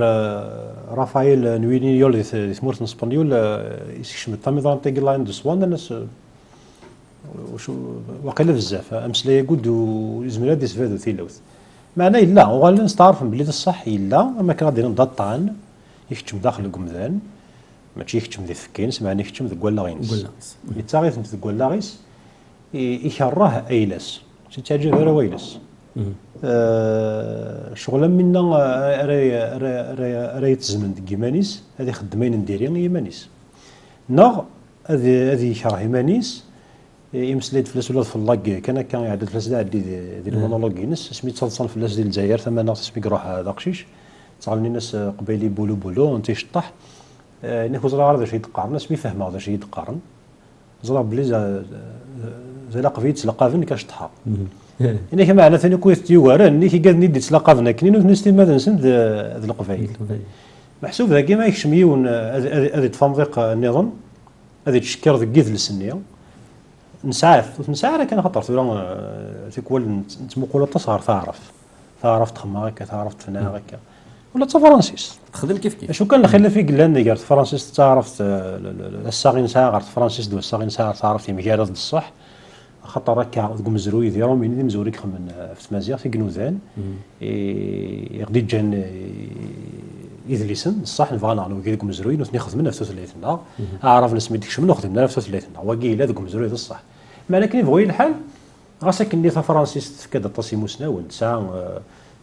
رافائيل نوينيول ثمورت اسبانيول يسكشم التاميضان تاع لاين دو سوا الناس وشو واقيلا بزاف امسلاي يقود وزميلات يستفادوا ثيلوث معناه الا وغالي نستعرف بلي الصح الا ما كان غادي نضاد طعن يكتم داخل القمذان ماشي يكتم ذي فكينس معناه يكتم ذي كوالاغينس يتاغيث ذي كوالاغيس يكره ايلاس تتعجب غير ويلس شغلا منا راهي تزمن كيمانيس هذه خدمين نديرين يمانيس ناغ هذه يكره يمانيس يمسليد فلاس ولا في اللاك كان يعدل فلاس ديال المونولوج ينس سميت تصل فلاس ديال الجزائر ثم ناس سميك روح داقشيش تصالني ناس قبيلي بولو انت يشطح ناخذ زرا هذا شي يدقرن ناس فهمها هذا شي يدقرن زرا بلي زلا قفيت تلقافن كاشطحا يعني كما معنى ثاني كويت تيوارن ني كي قال ني تلقافن كنين ونستي ماذا نسند ذا القفايل محسوب ذا كيما يكشم يون هذه تفمضيق النظام هذه تشكر ذا كيف السنيه نسعى كان خطر ثورة تكون تمقولة تصهر تعرف تخمم هكا تعرف تفنى هكا ولا فرانسيس تخدم كيف شو كان الخلاف في قلنا قالت فرانسيس تعرف الساغين ساعه فرانسيس دو الساغين ساعه تعرف في مجال الصح خطر هكا تقوم مزروي يديروا من مزوري كخمن في تمازيغ في كنوزان يغدي جان يدليسن الصح نفانا لو كيدكم مزروي نوث ناخذ منها في ثلاثنا اعرف نسمي ديك شمن ناخذ منها في ثلاثنا واقي لا ذوك مزروي الصح ما لكن يبغي الحال غاسك اللي فرانسيس كذا تصيمو سناون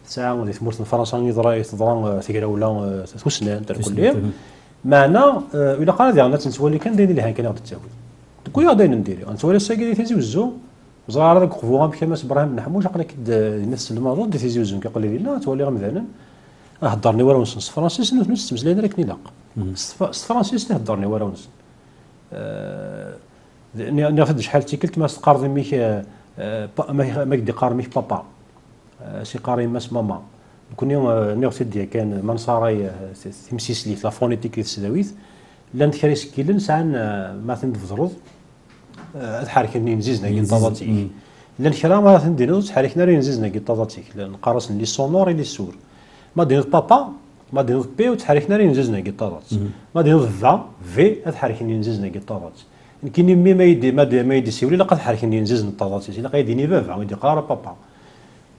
ساعه ذي ثمورت فرنسا يضرا تضرا ثقيله ولا ثوسنان تاع كل معنا الا قال هذه الناس نسولي كان داير لها كان غادي تساوي تقول يا داين ندير نسولي الساكي تيزي وزو زرا هذاك خوها بكما ابراهيم بن حموش قال الناس الموضوع دي تيزي وزو كيقول لي لا تولي غمذانا هضرني ورا ونص فرانسيس نفس مزلان راك نلاق فرانسيس تهضرني ورا ونص ناخذ شحال تيكلت ما تقارضي ميك ما يدي قار ميك بابا سي قاري ماس ماما كون يوم ناخذ ديال كان منصاري تمسيسلي لا فونيتيك السداويت لان كريس كيلن سان ما تندفضرض الحركه اللي نزيزنا كي طازاتيك لان كرا ما تنديرو حركنا راه نزيزنا كي طازاتيك لان قارص لي سونور لي سور ما دير بابا ما دير بي وتحركنا راه نزيزنا كي طازات ما دير ذا في تحرك اللي نزيزنا كي طازات كاين مي ما يدي سيولي لا قد حرك اللي نزيز الطازات الا قايديني بابا ويدي قاره بابا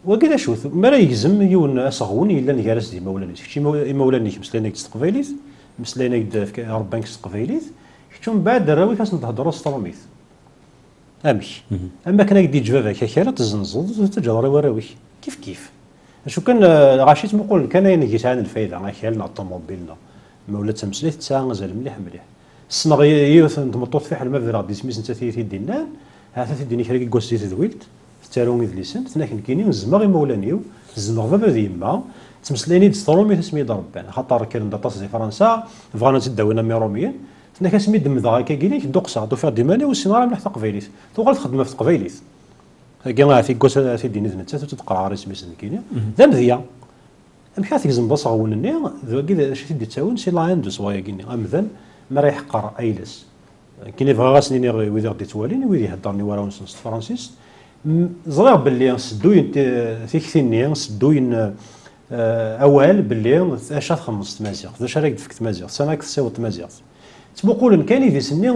وكذا شوف ما راه يلزم يون صغون الا نجالس ديما ولا شي مولانيك مسلانيك تستقبيليت مسلانيك ربانك تستقبيليت شتون بعد الراوي كاس نهضروا سطرميت امش اما كان يدي جبابك كالا تزنزل تجري وراويك كيف شو كان غاشي تمقول كان ينجي تاعنا الفايده غاكيالنا الطوموبيلنا ما ولا تمسليت تاع غزال مليح السنغ يوث تمطوط في حل ما في رادي سميت انت تي دينان هذا تديني كرا كيكوس دي تدويلت تارون دليسن تناكن كيني الزماغ مولانيو الزماغ بابا ديما تمسليني دسترومي تسمي ربنا خاطر كان داطاس دي فرنسا فغانا تداوينا ميروميين تناك اسمي دم ذا كاكيني دوقسا تو فيها ديماني والسيناريو مليح تقبيليت تو غلط خدمه في تقبيليت كاين في كوس في ديني نتا تقرا راه سمي سنكيني ذا مذيا امشي تيزم بصغ ونني كذا شي تدي تساون سي لا عند صوايا كيني امذن ما راح يحقر ايلس كاين فغا غاسني ويدي غدي توالين ويدي يهضرني ورا ونص فرانسيس زغير باللي سدوين تيكثيني سدوين اوال باللي اش تخمص تمازيغ واش راك تفك تمازيغ سناك تصيوط تمازيغ تبقول كان يدي سني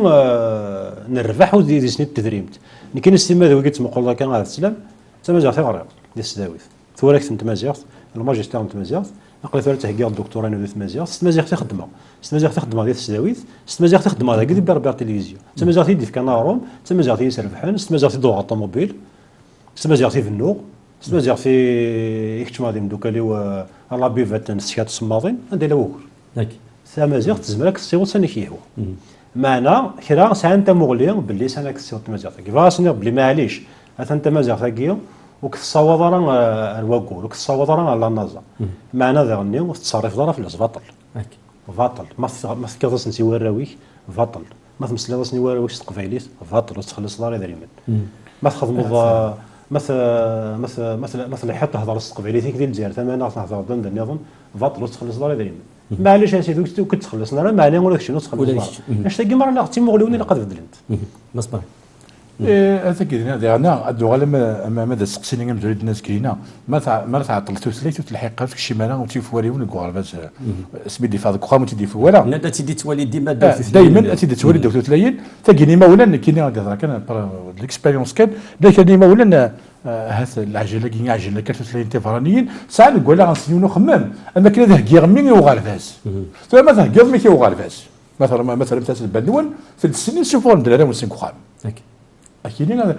نربح ودي سني التدريمت كاين استماد وقلت مقول كان غادي تسلم تمازيغ تغرق ديال السداويت ثورك تمازيغ الماجستير تمازيغ نقل ثورة تهكير الدكتوراه ديال تمازيغ تمازيغ تخدمها تمازيغ تخدمها ديال السداويت تمازيغ تخدمها ديال بربر تلفزيون تمازيغ تيدي في كناروم تمازيغ تيسربحان تمازيغ تيدور الطوموبيل تمازيغ تيفنوغ تمازيغ في يكتشما ديال دوكاليو لا بيفات نسيات الصماضين عندي لا وكر تمازيغ تزمرك السيوط سني كيهو معنا كرا ساعه انت مغلي باللي سنك السيوط تمازيغ فاسني بلي معليش انت مازيغ ثاكيو وكتصاوض راه الوكول وكتصاوض راه لا نازا معنا ذا غني وتصرف ضرا في الاسباطل باطل ما تكرس نسي وراويك باطل ما تمسل راسني وراويك تقبايليت باطل وتخلص داري دريمن ما تخدم مثلا حتى هضر تقبايليت ديال الجزائر ثمانية نهضر ضمن النظام باطل وتخلص داري دريمن معليش يا سيدي كنت تخلص انا ما عليه ولا شنو تخلص اش تاقي مرة لا تيمغلوني اللي قد بدلنت مصباح هذا كيدنا ديالنا ادو غالا ما ماذا سقسيني مزوليد الناس كاينه ما تعطل توسليت وتلحق في شي مالا وتيفواليون الكواربات سميدي فاض كوخا تيدي فوالا لا تيدي توالي ديما دائما تيدي توالي دوت تلاين تاكيني مولا كاين هكذا كان ليكسبيريونس كان لكن مولا هذا العجله كاين عجله كتلاين تيفرانيين ساعه نقول لها غنسيونو خمام اما كاين هذا كيغ مين يوغالفاس ثم مثلا كيغ مين يوغالفاس مثلا تاع البنون في السنين شوفوا الدراري ونسين كوخام كاينين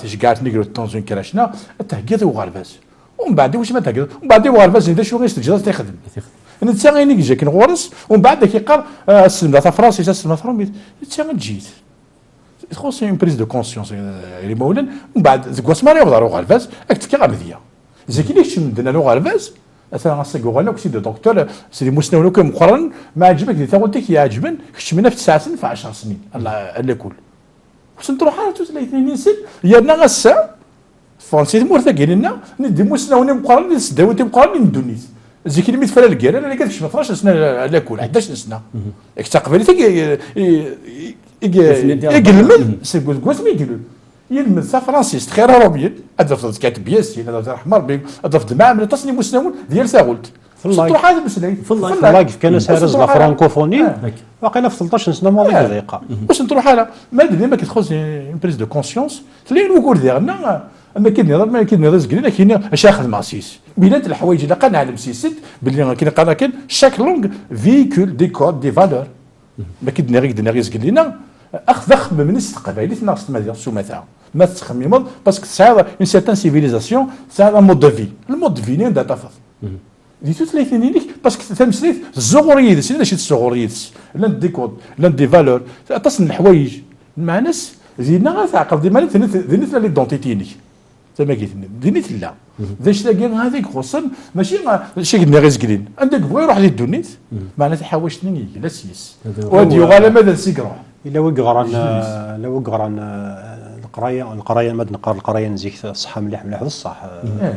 تشجعتني قالوا طونزون كراشنا التهكير وغالباس ومن بعد واش ما تهكير ومن بعد وغالباس اذا شو غيستجاز تيخدم انا تا غيني جا كاين غورس ومن بعد كيقال السلم تاع فرنسا السلم تاع رومي تا جيت خو سي اون بريز دو كونسيونس اللي مولا ومن بعد زكواس ماري وضرو غالباس اكتكا غامديه اذا كاين شي ندنا له غالباس مثلا غاسيكو غالا كسي دو دكتور سي مسنون كم مقرن ما عجبك دي تاولتك يعجبن كشمنا في 9 سنين في 10 سنين الله كل واش نروح على 30 سنه يانا غسا فرنسي مورثا قالنا ندي مسناوني مقارن نسداوتي مقارن ندونيت زي كلمه فلا الكير انا اللي كتكشف 12 سنه على كل 11 سنه اكتقبل تي يقلمن سي كوز مي يقلم يلمن فرانسيس خير روبيين ادرت كاتب ياسين هذا رحمه ربي ادرت معامله تصني مسناون ديال ساغولت في اللايف كان سارز لا فرانكوفوني واقيلا في 13 سنه ماضيه دقيقه واش نروح على ما ديما كتخرج اون بريز دو كونسيونس تلاقي الوكول ديالنا اما كاين نظام ما كاين نظام كاين كاين اش ياخذ ماسيس بينات الحوايج اللي قا نعلم سيست باللي كاين شاك لونغ فيكول دي كود دي فالور ما كيدنا غير دنا غير لنا اخذ من القبائل اللي ناقص ما سمعتها ما تخمم باسكو تسعى اون سيرتان سيفيليزاسيون تسعى مود دو في المود دو في نين تفضل دي ثلاثين ليك باسكو تمسليت الزغوريات سينا شي الزغوريات لا ديكود لا دي فالور تصل الحوايج مع ناس زينا غتعقل ديما ذنيت لي دونتيتيني زعما قلت ذنيت لا ذاش تلاقي هذيك خصن ماشي شي قلنا غير زقلين عندك بغا يروح لي دونيت معناتها حوايجتني لا سيس ودي غالا ماذا سيكرو الا وقران القرايه ما نقرا القرايه نزيك الصحه مليح بصح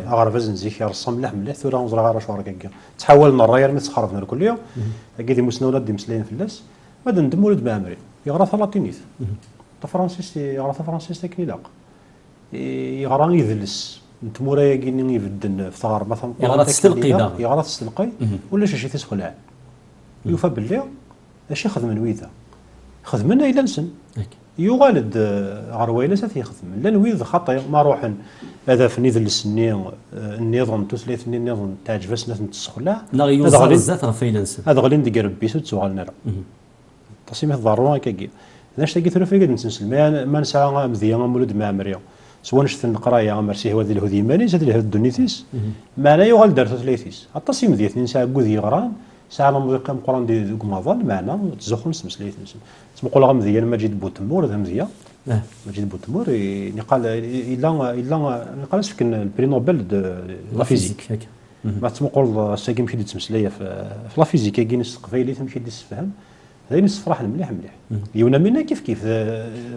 غرفز نزيك رسم مليح ثورا ونزرا غير شوار كاكا تحول من الرايه ما تخرفنا كل يوم كيدي مسنونات دي مسلين في اللاس بعد ندم ولد معمري يغرا ثلاثينيت فرانسيس يغرا فرانسيس كنيلاق يغرا يذلس نتمورايا كيني يبدن في ثغر مثلا يغرا تستلقي يغرا تستلقي ولا شي تسخلع يوفى باللي اش يخدم ويذا خدمنا الى نسن يغالد غرويله تيخدم لا نويذ خطير ما روحن هذا في نيذ السنين النظام تسليت النظام تاع جفسنا تسخلع لا يوزر بزاف راه فاينانس هذا غالي ندير بيسو تسوغالنا لا تصيمه ضروري كاكي ناش تاكي ثرو فيك نتنسل ما نسعى مذيا مولود معمريا سواء نشت القرايه مرسي هو ذي الهودي مانيس هذا الهود دونيتيس معنا يغال دار ثلاثيس عطاسي مديتني ساعه كوذي غران ساعه مضيق قران دي كماظل معنا تزخون سمسليت تسمقوا لها مزيان مجيد بوتمور هذا مزيان مجيد بوتمور قال الا قال سكن البري نوبل دو لا فيزيك ما تسمقوا الساكي مشي تمسليه في لا فيزيك كاين القبيلي تمشي تفهم هذا نصفراح مليح يونا منا كيف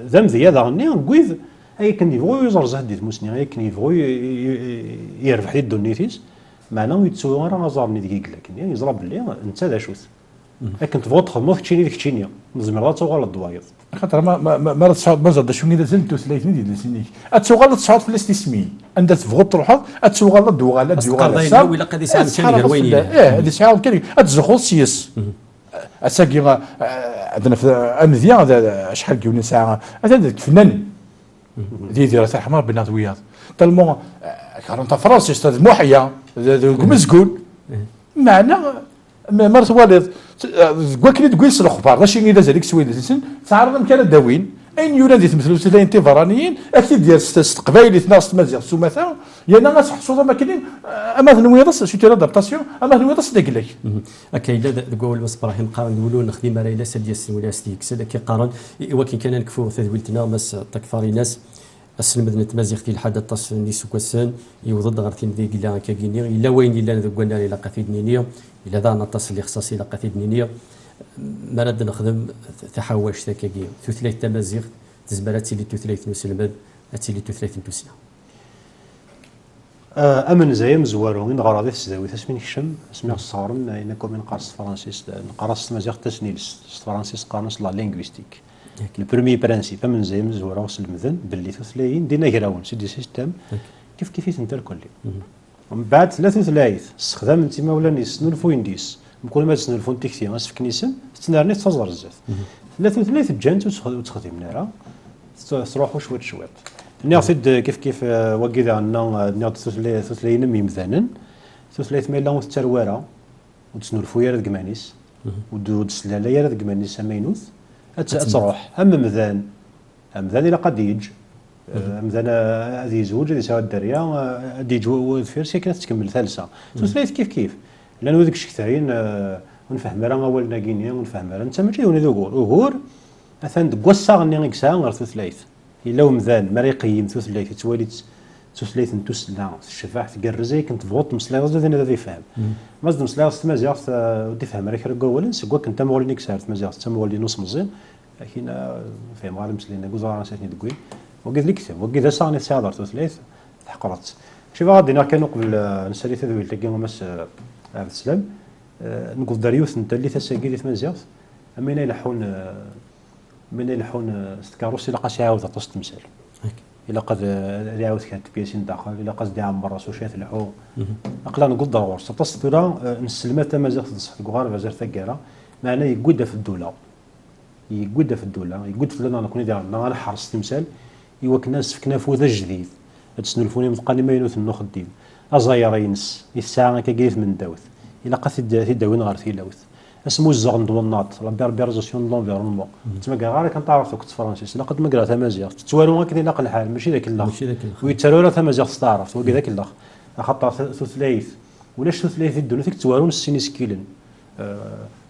ذا مزيان غني نقويذ اي كان يبغوا يزرز هدي المسني اي كان يبغوا يربح يد النيتيس معنا يتسوى راه زارني ديك لكن يزرب بلي انت ذا شوث كنت تبغى تخدم تشيني ديك تشينيا نزمر تسوغال الدوايض خاطر ما تصعد ما زاد شنو اذا زلت ثلاثين ديال السنين اتسوغال تصعد في الاستسمي عندها تبغى تروح اتسوغال الدوغال الدوغال ولا قد يسعى ثاني هرويني هذه ساعه كان اتزخو السياس اساكي عندنا في امذيا شحال كيوني ساعه هذا الفنان ديدي راه ترحم ربنا وياض تالمون كارونتا فرنسي استاذ محيا مسكون معنا مرت والد كوكلي تقول الاخبار ماشي اذا زادك سويد تعرض كان داوين اين يولد يتمثلوا سلاين تيفرانيين اكيد ديال ست قبايل تناقص مزيغ سو مثلا يا ناس حصوله ما كاينين اما نويضس شي تيرا دابطاسيون اما نويضس داك لك اكيد تقول بس براهيم قارن نقولوا نخدم راه الا سديا ولا ستيك سدا كي قارن ولكن كان نكفو تذويلتنا مس تكفاري ناس السلمدنة مازيغتي لحد التص نيسو كسان يوضد غرتين ذي قلا كاكيني الا وين الا ذوقنا الى قثيد نينيا الا ذا نتص اللي خصاصي الى قثيد نينيا ما رد نخدم تحواش تاكاكي ثلاث تمازيغ تزبرات اللي ثلاث مسلمات اللي ثلاث توسنا امن زايم زوارو من غراضي تسداوي تسمين هشام اسمي الصارن انكم من قارص فرانسيس قارص مازيغ تسنيلس فرانسيس قارنس لا لينغويستيك لو بروميي برانسيب امن زايم زوارو المذن باللي ثلاثين دينا كراون سيدي سيستم كيف انت الكل ومن بعد ثلاث استخدام انت مولا نيس نولفوينديس كل ما تسنولفون تكتي غاس في كنيسن تنارني تفزر بزاف ثلاث جانت وتخدم نارا تروحوا شويت ناخذ كيف وقيد عندنا ناخذ ثلاثين ميمثانا ثلاث ميلا ترواره وتسنولفو يا رد كمانيس ودود سلاله يا رد كمانيس ماينوث تروح اما مذان الى قد يج مذان هذه زوج هذه سوا الدريه هذه جو فيرسي كانت تكمل ثالثه ثلاث كيف لانه ذيك الشكتاين ونفهم راه اولنا كينيا ونفهم راه انت ماشي هوني ذوغور مثلا دكوسا غني غيكسا غير ثلاث الا ومذان ما يقيم ثلاث تواليت ثلاث نتوسلا الشفاح تقرزي كنت فوت مسلاغ زاد هذا يفهم مازد مسلاغ تمازيغ ودي فهم راك راه اولا سكوا كنت مولي نكسار تمازيغ تمولي نص مزيان لكن فهم غير مسلينا كوزا ساتني تقول وقيد لك وقيد ساغني تساعد ثلاث تحقرت شوف غادي كانوا قبل نسالي تذويل تلقى مس عبد السلام نقول داريوث انت اللي تساقي لي تمازيغ امين يلحون استكاروسي لا قاس يعاود طاس تمثال الا قد يعاود كانت بياسين داخل الا قصدي عم برا سوشيات الحو اقلا نقول ضرور طاس ترى نسلمات تمازيغ تصح غار بازار ثقاله معناه يقود في الدوله يقود لنا نكون ديالنا انا حرص تمثال يوك ناس في نافوذ جديد تسنلفوني متقاني ما ينوث النو خديم ازايرينس الساعه كيف من داوث الا قد تداوين غير تيلاوث اسمو الزغن دونات ربي ريزاسيون دو لونفيرونمون تما كاع غير كنتعرف كنت فرنسيس لا قد ما قرا تمازيغ تتوالو هكذا لاق الحال ماشي ذاك الاخر ويتسالو راه تمازيغ تستعرف وكي ذاك الاخر خاطر ثلاث ولاش ثلاث الدنيا فيك توالو السينيس كيلن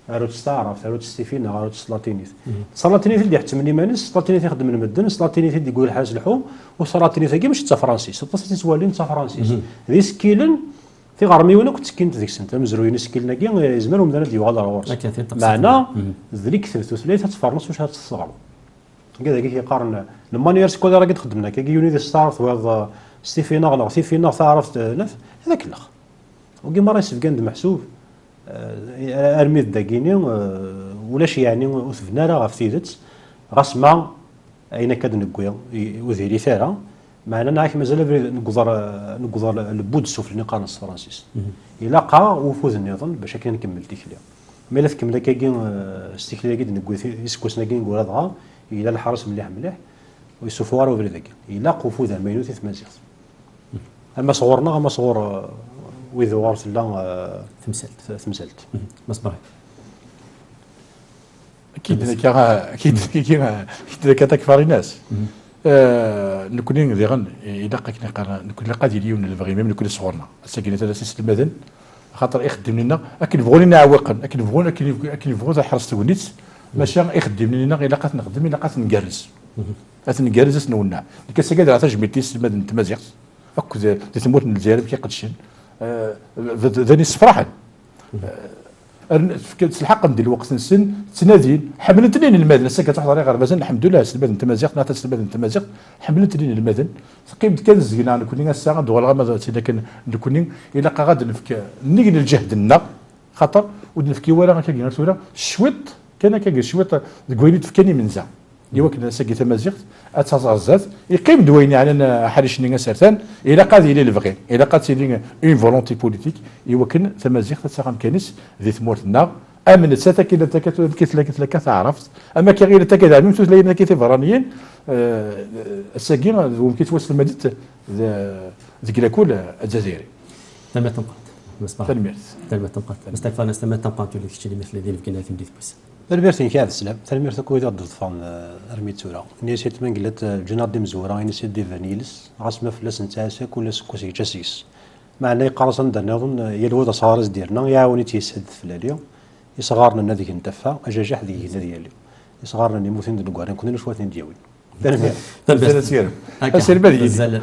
عروت تستعرف عروت ستيفين عروت سلاطينيث سلاطينيث اللي يحتمني مانس سلاطينيث يخدم المدن سلاطينيث اللي يقول حاج الحوم وسلاطينيث كي ماشي تا فرنسيس تصيت توالين تا فرنسيس ذي سكيلن في غرمي وانا كنت كنت ديك السنه مزروين سكيلنا كي يزمرهم دار ديوال رورس معنا ذليك ثلاثه تفرنس واش هتصغر كذا كيقارن المانيير سكول راه خدمنا كي يوني ستارت وهذا ستيفينا غلط ستيفينا تعرفت هذاك الاخ وكيما راه سفكان محسوب ارميد داكيني ولاش يعني وثفنا راه غفتيدت غاسما اين كاد نكويا وذيري ثاره معنا نعرف مازال نقدر البود السفلي قارنص فرنسيس الا قا وفوز النظام باش كان نكمل تيكليا مي لا تكمل كاين استيكليا كي نقول يسكوسنا كي نقول هذا الى الحرس مليح ويسوفوار وفري ذاك الا قفوذ ماينوت تمازيغ اما صغور ويذ وارث لا تمثلت مصبري اكيد ذاك ذاك تكفر الناس نكون ذيغن إلا نكون قادر اليوم البغي ميم نكون صغورنا الساكنة تاع سيس المدن خاطر يخدم لنا اكن بغوني نعوقن اكن بغون حرس تونيت ماشي يخدم لنا الا قات نخدم الا قات نكرز نكرز نولنا كاس كادر عطا جميتي المدن تمازيغ اكو تموت من الجانب كيقدشن ذاني صفراحل الحق ندير الوقت نسن تنادين حملت لين المدن سكت واحد غير مازال الحمد لله المدن تمازيغ نعطي المدن تمازيغ حملت لين المدن قيمت كان زينا نكون الساعه دوغ غا سيدا كان نكون الا غادي نفك نيجي الجهد لنا خاطر ونفكي ولا كاين سوره شويط كان كاين شويط كويني تفكاني من زعم ايوا كنا ساكي تمازيغ اتزازات يقيم دويني على حريشني سرتان الا قاد الى البغي الا قاد سيدي اون فولونتي بوليتيك ايوا كن تمازيغ تساقم كانس ذي ثمورتنا امن ساتا كي كتلاك تعرفت اما كي غير تاكد على نمتو تلاقينا كي فرانيين الساكي ممكن توصل مدت ذيك لاكول الجزائري تم تنقط تنمير تم تنقط مستقبل نستمر تنقط اللي كتشري مثل الذين في كنا في بس تلميرتين كاع السلام تلميرت كويدا ضفان رميت سورا نيسيت من قلت الجناد دي مزورا نيسيت دي فانيلس عاصمه فلاس نتاسك ولا سكوسي جاسيس معناه قرصن نظن يلوذ صارز ديرنا يعاوني تيسد فلاليو يصغارنا ناديك نتفا اجاجح ذي ديالي يصغارنا نموتين دلقارين كنا شواتين دياوين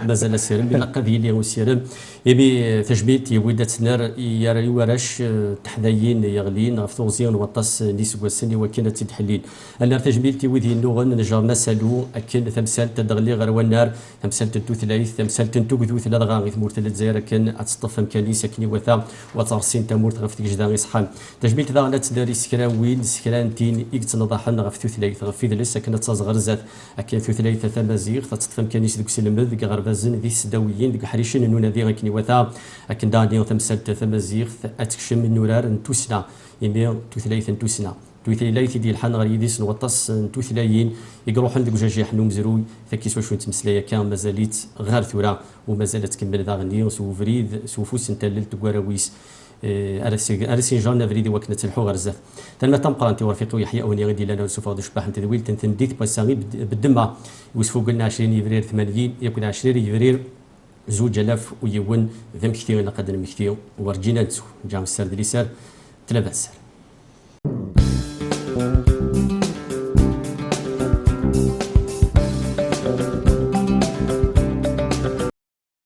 مازال السيرم بلا قضيه اللي هو السيرم يبي تجبيت يودات نار يرى ورش تحدايين يغلين فوزيون وطاس نيس وسني وكانت تحليل انا تجبيت يودي نوغن نجار مسالو اكن تمثال تدغلي غير والنار تمثال تدو ثلاث تمثال تنتو ذو ثلاث غاغي ثمور ثلاث زير كان اتصطف امكاني سكني وثا وترسين تمور تغفتك جدا صحان تجبيت ذا لا تداري سكراوين سكرانتين يكت نضحنا غفتو ثلاث غفي لسه كانت تصغر زاد في ثلاثة تمازيغ تتطفم كانيس ديك سلمد ديك غربازن ذي السداويين ديك حريشين نونا ذي غاكني وثا لكن داني تمثلت تمازيغ اتكشم من نورار نتوسنا يمي ثلاثة نتوسنا ثلاثة ديال الحان غير يديس نوطاس ثلاثين يقروح عندك جاجي حنو مزروي فكيس واش تمسلايا كان مازاليت غير ثورا ومازالت تكمل ذا غني سو فريد سو فوس نتلل تكواراويس ارسي جان فريدي وكنا تلحو غرزه تما تنقرا انت ورفيقو يحيى اوني غادي لنا سوفا دو شباح تدويل تنديت باساغي بالدمه وسفو قلنا 20 فبراير 80 يكون 20 فبراير 2000 ويون ذم كثير لقد نمكثيو ورجينا نسو جام السرد ليسار تلبس